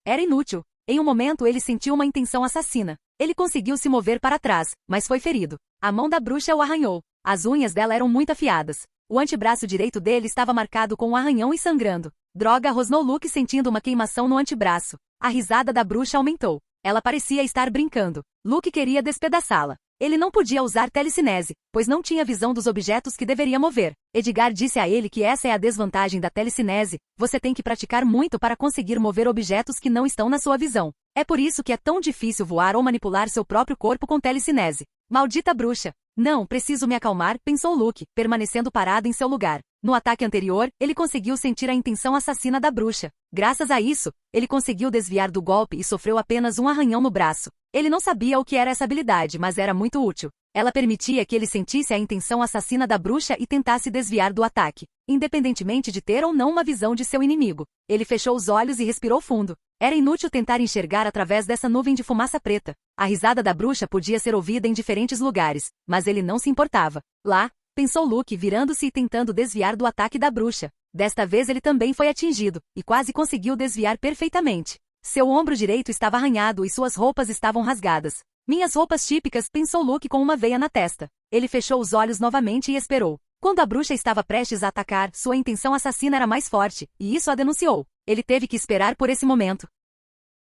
Era inútil. Em um momento ele sentiu uma intenção assassina. Ele conseguiu se mover para trás, mas foi ferido. A mão da bruxa o arranhou. As unhas dela eram muito afiadas. O antebraço direito dele estava marcado com um arranhão e sangrando. Droga, rosnou Luke sentindo uma queimação no antebraço. A risada da bruxa aumentou. Ela parecia estar brincando. Luke queria despedaçá-la. Ele não podia usar telecinese, pois não tinha visão dos objetos que deveria mover. Edgar disse a ele que essa é a desvantagem da telecinese, você tem que praticar muito para conseguir mover objetos que não estão na sua visão. É por isso que é tão difícil voar ou manipular seu próprio corpo com telecinese. Maldita bruxa! Não, preciso me acalmar, pensou Luke, permanecendo parado em seu lugar. No ataque anterior, ele conseguiu sentir a intenção assassina da bruxa. Graças a isso, ele conseguiu desviar do golpe e sofreu apenas um arranhão no braço. Ele não sabia o que era essa habilidade, mas era muito útil. Ela permitia que ele sentisse a intenção assassina da bruxa e tentasse desviar do ataque, independentemente de ter ou não uma visão de seu inimigo. Ele fechou os olhos e respirou fundo. Era inútil tentar enxergar através dessa nuvem de fumaça preta. A risada da bruxa podia ser ouvida em diferentes lugares, mas ele não se importava. Lá, pensou Luke, virando-se e tentando desviar do ataque da bruxa. Desta vez ele também foi atingido, e quase conseguiu desviar perfeitamente. Seu ombro direito estava arranhado e suas roupas estavam rasgadas. Minhas roupas típicas, pensou Luke com uma veia na testa. Ele fechou os olhos novamente e esperou. Quando a bruxa estava prestes a atacar, sua intenção assassina era mais forte, e isso a denunciou. Ele teve que esperar por esse momento.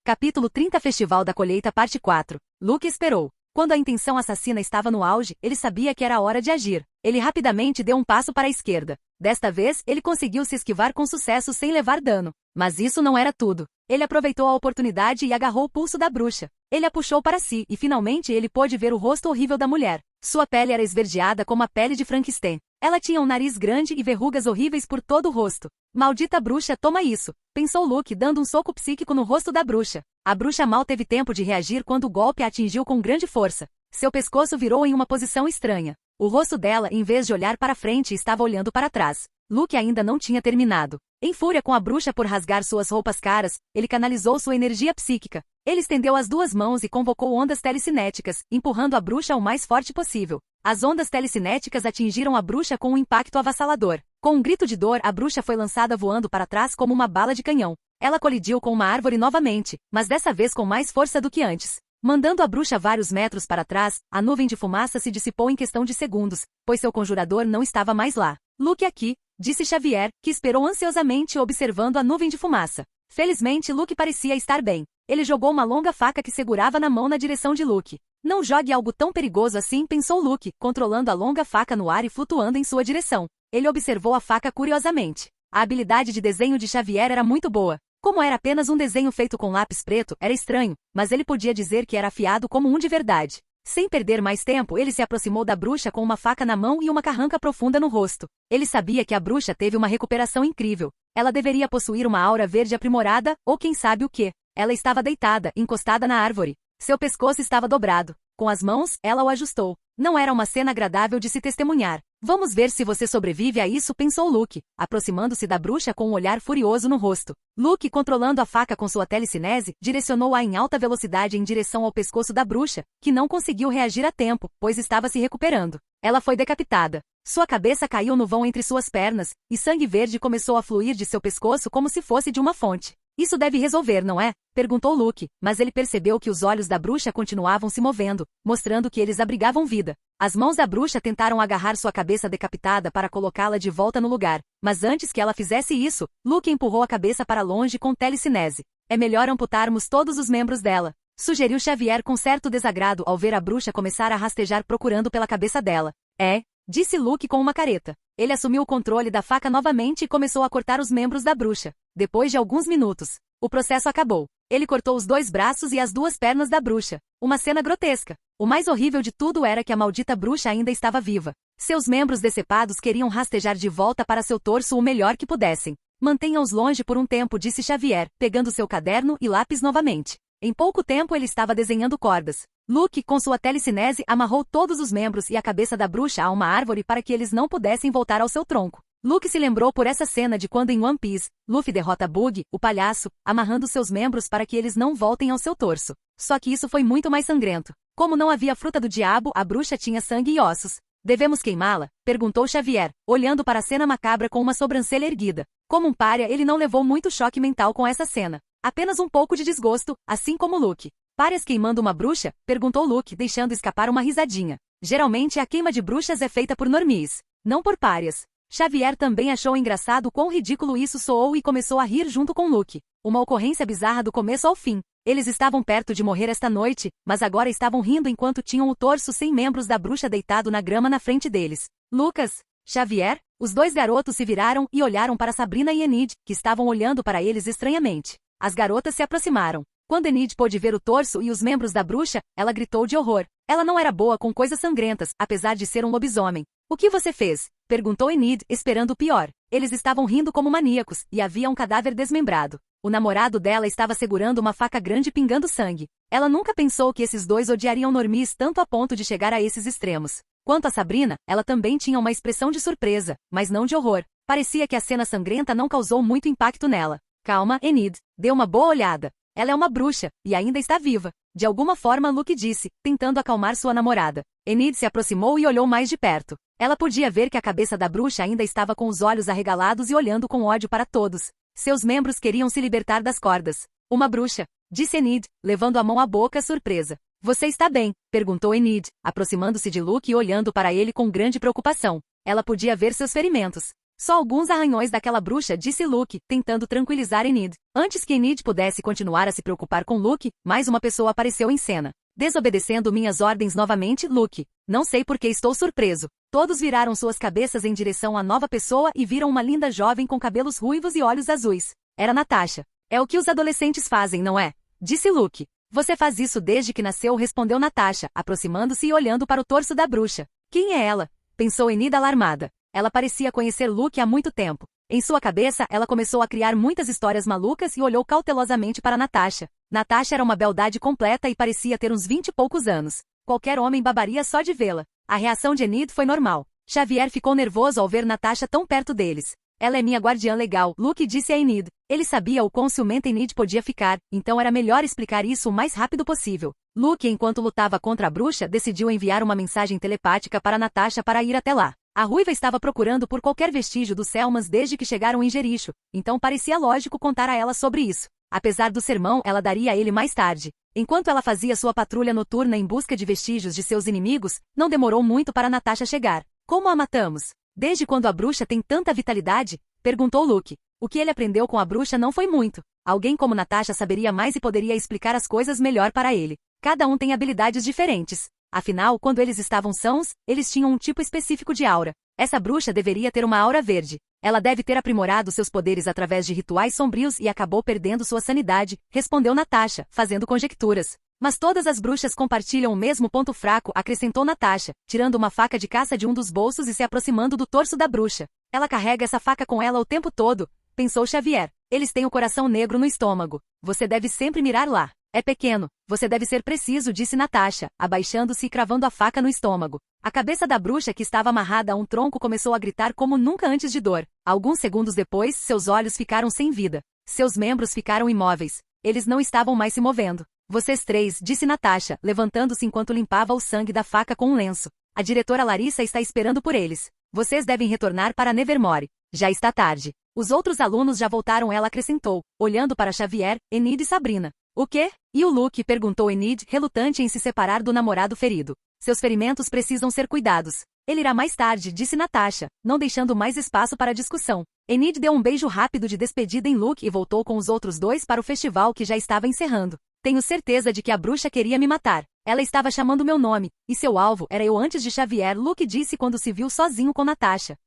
Capítulo 30 Festival da Colheita Parte 4. Luke esperou. Quando a intenção assassina estava no auge, ele sabia que era a hora de agir. Ele rapidamente deu um passo para a esquerda. Desta vez, ele conseguiu se esquivar com sucesso sem levar dano. Mas isso não era tudo. Ele aproveitou a oportunidade e agarrou o pulso da bruxa. Ele a puxou para si, e finalmente ele pôde ver o rosto horrível da mulher. Sua pele era esverdeada como a pele de Frankenstein. Ela tinha um nariz grande e verrugas horríveis por todo o rosto. Maldita bruxa, toma isso! Pensou Luke, dando um soco psíquico no rosto da bruxa. A bruxa mal teve tempo de reagir quando o golpe a atingiu com grande força. Seu pescoço virou em uma posição estranha. O rosto dela, em vez de olhar para frente, estava olhando para trás. Luke ainda não tinha terminado. Em fúria com a bruxa por rasgar suas roupas caras, ele canalizou sua energia psíquica. Ele estendeu as 2 mãos e convocou ondas telecinéticas, empurrando a bruxa o mais forte possível. As ondas telecinéticas atingiram a bruxa com um impacto avassalador. Com um grito de dor, a bruxa foi lançada voando para trás como uma bala de canhão. Ela colidiu com uma árvore novamente, mas dessa vez com mais força do que antes. Mandando a bruxa vários metros para trás, a nuvem de fumaça se dissipou em questão de segundos, pois seu conjurador não estava mais lá. Luke aqui, disse Xavier, que esperou ansiosamente observando a nuvem de fumaça. Felizmente Luke parecia estar bem. Ele jogou uma longa faca que segurava na mão na direção de Luke. Não jogue algo tão perigoso assim, pensou Luke, controlando a longa faca no ar e flutuando em sua direção. Ele observou a faca curiosamente. A habilidade de desenho de Xavier era muito boa. Como era apenas um desenho feito com lápis preto, era estranho, mas ele podia dizer que era afiado como um de verdade. Sem perder mais tempo, ele se aproximou da bruxa com uma faca na mão e uma carranca profunda no rosto. Ele sabia que a bruxa teve uma recuperação incrível. Ela deveria possuir uma aura verde aprimorada, ou quem sabe o quê. Ela estava deitada, encostada na árvore. Seu pescoço estava dobrado. Com as mãos, ela o ajustou. Não era uma cena agradável de se testemunhar. Vamos ver se você sobrevive a isso, pensou Luke, aproximando-se da bruxa com um olhar furioso no rosto. Luke, controlando a faca com sua telecinese, direcionou-a em alta velocidade em direção ao pescoço da bruxa, que não conseguiu reagir a tempo, pois estava se recuperando. Ela foi decapitada. Sua cabeça caiu no vão entre suas pernas, e sangue verde começou a fluir de seu pescoço como se fosse de uma fonte. Isso deve resolver, não é? Perguntou Luke, mas ele percebeu que os olhos da bruxa continuavam se movendo, mostrando que eles abrigavam vida. As mãos da bruxa tentaram agarrar sua cabeça decapitada para colocá-la de volta no lugar, mas antes que ela fizesse isso, Luke empurrou a cabeça para longe com telecinese. É melhor amputarmos todos os membros dela, sugeriu Xavier com certo desagrado ao ver a bruxa começar a rastejar procurando pela cabeça dela. É, disse Luke com uma careta. Ele assumiu o controle da faca novamente e começou a cortar os membros da bruxa. Depois de alguns minutos, o processo acabou. Ele cortou os 2 braços e as 2 pernas da bruxa. Uma cena grotesca. O mais horrível de tudo era que a maldita bruxa ainda estava viva. Seus membros decepados queriam rastejar de volta para seu torso o melhor que pudessem. Mantenha-os longe por um tempo, disse Xavier, pegando seu caderno e lápis novamente. Em pouco tempo ele estava desenhando cordas. Luke, com sua telecinese, amarrou todos os membros e a cabeça da bruxa a uma árvore para que eles não pudessem voltar ao seu tronco. Luke se lembrou por essa cena de quando em One Piece, Luffy derrota Bug, o palhaço, amarrando seus membros para que eles não voltem ao seu torso. Só que isso foi muito mais sangrento. Como não havia fruta do diabo, a bruxa tinha sangue e ossos. Devemos queimá-la? Perguntou Xavier, olhando para a cena macabra com uma sobrancelha erguida. Como um pária, ele não levou muito choque mental com essa cena. Apenas um pouco de desgosto, assim como Luke. Párias queimando uma bruxa? Perguntou Luke, deixando escapar uma risadinha. Geralmente a queima de bruxas é feita por normies, não por párias. Xavier também achou engraçado quão ridículo isso soou e começou a rir junto com Luke. Uma ocorrência bizarra do começo ao fim. Eles estavam perto de morrer esta noite, mas agora estavam rindo enquanto tinham o torso sem membros da bruxa deitado na grama na frente deles. Lucas? Xavier? Os 2 garotos se viraram e olharam para Sabrina e Enid, que estavam olhando para eles estranhamente. As garotas se aproximaram. Quando Enid pôde ver o torso e os membros da bruxa, ela gritou de horror. Ela não era boa com coisas sangrentas, apesar de ser um lobisomem. O que você fez? Perguntou Enid, esperando o pior. Eles estavam rindo como maníacos, e havia um cadáver desmembrado. O namorado dela estava segurando uma faca grande pingando sangue. Ela nunca pensou que esses 2 odiariam normies tanto a ponto de chegar a esses extremos. Quanto a Sabrina, ela também tinha uma expressão de surpresa, mas não de horror. Parecia que a cena sangrenta não causou muito impacto nela. Calma, Enid. Dê uma boa olhada. Ela é uma bruxa, e ainda está viva. De alguma forma Luke disse, tentando acalmar sua namorada. Enid se aproximou e olhou mais de perto. Ela podia ver que a cabeça da bruxa ainda estava com os olhos arregalados e olhando com ódio para todos. Seus membros queriam se libertar das cordas. Uma bruxa, disse Enid, levando a mão à boca surpresa. Você está bem? Perguntou Enid, aproximando-se de Luke e olhando para ele com grande preocupação. Ela podia ver seus ferimentos. Só alguns arranhões daquela bruxa, disse Luke, tentando tranquilizar Enid. Antes que Enid pudesse continuar a se preocupar com Luke, mais uma pessoa apareceu em cena. Desobedecendo minhas ordens novamente, Luke. Não sei por que estou surpreso. Todos viraram suas cabeças em direção à nova pessoa e viram uma linda jovem com cabelos ruivos e olhos azuis. Era Natasha. É o que os adolescentes fazem, não é? Disse Luke. Você faz isso desde que nasceu, respondeu Natasha, aproximando-se e olhando para o torso da bruxa. Quem é ela? Pensou Enid alarmada. Ela parecia conhecer Luke há muito tempo. Em sua cabeça, ela começou a criar muitas histórias malucas e olhou cautelosamente para Natasha. Natasha era uma beldade completa e parecia ter uns 20 e poucos anos. Qualquer homem babaria só de vê-la. A reação de Enid foi normal. Xavier ficou nervoso ao ver Natasha tão perto deles. Ela é minha guardiã legal, Luke disse a Enid. Ele sabia o quão ciumenta Enid podia ficar, então era melhor explicar isso o mais rápido possível. Luke, enquanto lutava contra a bruxa, decidiu enviar uma mensagem telepática para Natasha para ir até lá. A ruiva estava procurando por qualquer vestígio dos Selmans desde que chegaram em Jericho, então parecia lógico contar a ela sobre isso. Apesar do sermão, ela daria a ele mais tarde. Enquanto ela fazia sua patrulha noturna em busca de vestígios de seus inimigos, não demorou muito para Natasha chegar. Como a matamos? Desde quando a bruxa tem tanta vitalidade? Perguntou Luke. O que ele aprendeu com a bruxa não foi muito. Alguém como Natasha saberia mais e poderia explicar as coisas melhor para ele. Cada um tem habilidades diferentes. Afinal, quando eles estavam sãos, eles tinham um tipo específico de aura. Essa bruxa deveria ter uma aura verde. Ela deve ter aprimorado seus poderes através de rituais sombrios e acabou perdendo sua sanidade, respondeu Natasha, fazendo conjecturas. Mas todas as bruxas compartilham o mesmo ponto fraco, acrescentou Natasha, tirando uma faca de caça de um dos bolsos e se aproximando do torso da bruxa. Ela carrega essa faca com ela o tempo todo, pensou Xavier. Eles têm o coração negro no estômago. Você deve sempre mirar lá. É pequeno. Você deve ser preciso, disse Natasha, abaixando-se e cravando a faca no estômago. A cabeça da bruxa que estava amarrada a um tronco começou a gritar como nunca antes de dor. Alguns segundos depois, seus olhos ficaram sem vida. Seus membros ficaram imóveis. Eles não estavam mais se movendo. Vocês três, disse Natasha, levantando-se enquanto limpava o sangue da faca com um lenço. A diretora Larissa está esperando por eles. Vocês devem retornar para Nevermore. Já está tarde. Os outros alunos já voltaram, ela acrescentou, olhando para Xavier, Enid e Sabrina. O quê? E o Luke? Perguntou Enid, relutante em se separar do namorado ferido. Seus ferimentos precisam ser cuidados. Ele irá mais tarde, disse Natasha, não deixando mais espaço para discussão. Enid deu um beijo rápido de despedida em Luke e voltou com os outros dois para o festival que já estava encerrando. Tenho certeza de que a bruxa queria me matar. Ela estava chamando meu nome, e seu alvo era eu antes de Xavier, Luke disse quando se viu sozinho com Natasha.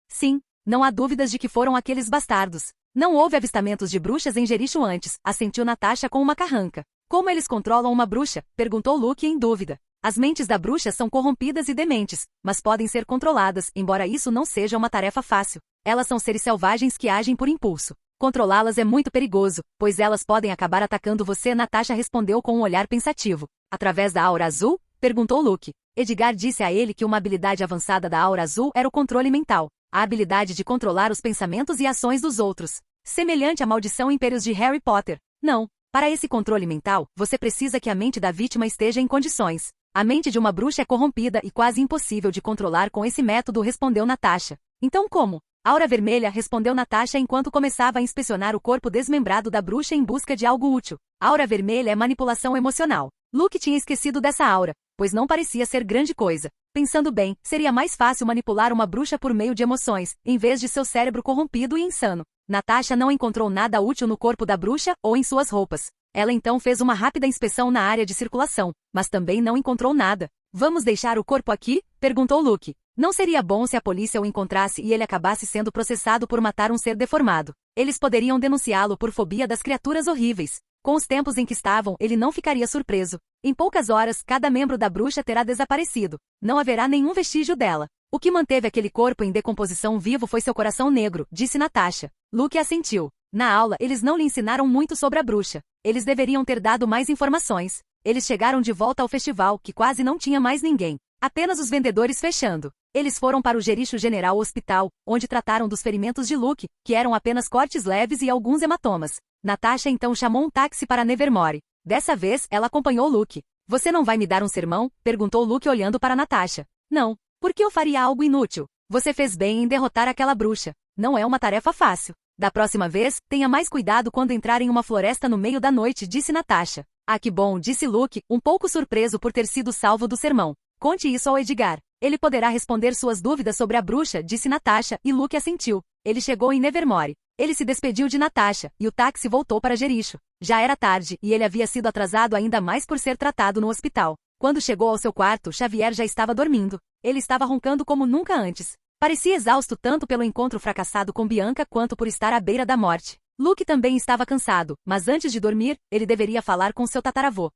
Sim, não há dúvidas de que foram aqueles bastardos. Não houve avistamentos de bruxas em Jericho antes, assentiu Natasha com uma carranca. Como eles controlam uma bruxa? Perguntou Luke em dúvida. As mentes da bruxa são corrompidas e dementes, mas podem ser controladas, embora isso não seja uma tarefa fácil. Elas são seres selvagens que agem por impulso. Controlá-las é muito perigoso, pois elas podem acabar atacando você, Natasha respondeu com um olhar pensativo. Através da aura azul? Perguntou Luke. Edgar disse a ele que uma habilidade avançada da aura azul era o controle mental. A habilidade de controlar os pensamentos e ações dos outros. Semelhante à maldição impérios de Harry Potter. Não. Para esse controle mental, você precisa que a mente da vítima esteja em condições. A mente de uma bruxa é corrompida e quase impossível de controlar com esse método, respondeu Natasha. Então como? Aura vermelha, respondeu Natasha enquanto começava a inspecionar o corpo desmembrado da bruxa em busca de algo útil. Aura vermelha é manipulação emocional. Luke tinha esquecido dessa aura, pois não parecia ser grande coisa. Pensando bem, seria mais fácil manipular uma bruxa por meio de emoções, em vez de seu cérebro corrompido e insano. Natasha não encontrou nada útil no corpo da bruxa ou em suas roupas. Ela então fez uma rápida inspeção na área de circulação, mas também não encontrou nada. Vamos deixar o corpo aqui? Perguntou Luke. Não seria bom se a polícia o encontrasse e ele acabasse sendo processado por matar um ser deformado. Eles poderiam denunciá-lo por fobia das criaturas horríveis. Com os tempos em que estavam, ele não ficaria surpreso. Em poucas horas, cada membro da bruxa terá desaparecido. Não haverá nenhum vestígio dela. O que manteve aquele corpo em decomposição vivo foi seu coração negro, disse Natasha. Luke assentiu. Na aula, eles não lhe ensinaram muito sobre a bruxa. Eles deveriam ter dado mais informações. Eles chegaram de volta ao festival, que quase não tinha mais ninguém. Apenas os vendedores fechando. Eles foram para o Jericho General Hospital, onde trataram dos ferimentos de Luke, que eram apenas cortes leves e alguns hematomas. Natasha então chamou um táxi para Nevermore. Dessa vez, ela acompanhou Luke. Você não vai me dar um sermão? Perguntou Luke olhando para Natasha. Não. Por que eu faria algo inútil? Você fez bem em derrotar aquela bruxa. Não é uma tarefa fácil. Da próxima vez, tenha mais cuidado quando entrar em uma floresta no meio da noite, disse Natasha. Ah, que bom, disse Luke, um pouco surpreso por ter sido salvo do sermão. Conte isso ao Edgar. Ele poderá responder suas dúvidas sobre a bruxa, disse Natasha, e Luke assentiu. Ele chegou em Nevermore. Ele se despediu de Natasha, e o táxi voltou para Jericho. Já era tarde, e ele havia sido atrasado ainda mais por ser tratado no hospital. Quando chegou ao seu quarto, Xavier já estava dormindo. Ele estava roncando como nunca antes. Parecia exausto tanto pelo encontro fracassado com Bianca quanto por estar à beira da morte. Luke também estava cansado, mas antes de dormir, ele deveria falar com seu tataravô.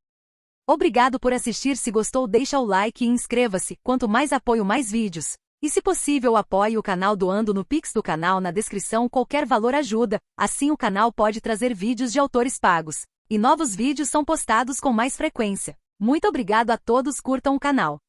Obrigado por assistir. Se gostou, deixa o like e inscreva-se. Quanto mais apoio, mais vídeos. E se possível, apoie o canal doando no Pix do canal na descrição. Qualquer valor ajuda, assim o canal pode trazer vídeos de autores pagos. E novos vídeos são postados com mais frequência. Muito obrigado a todos, curtam o canal.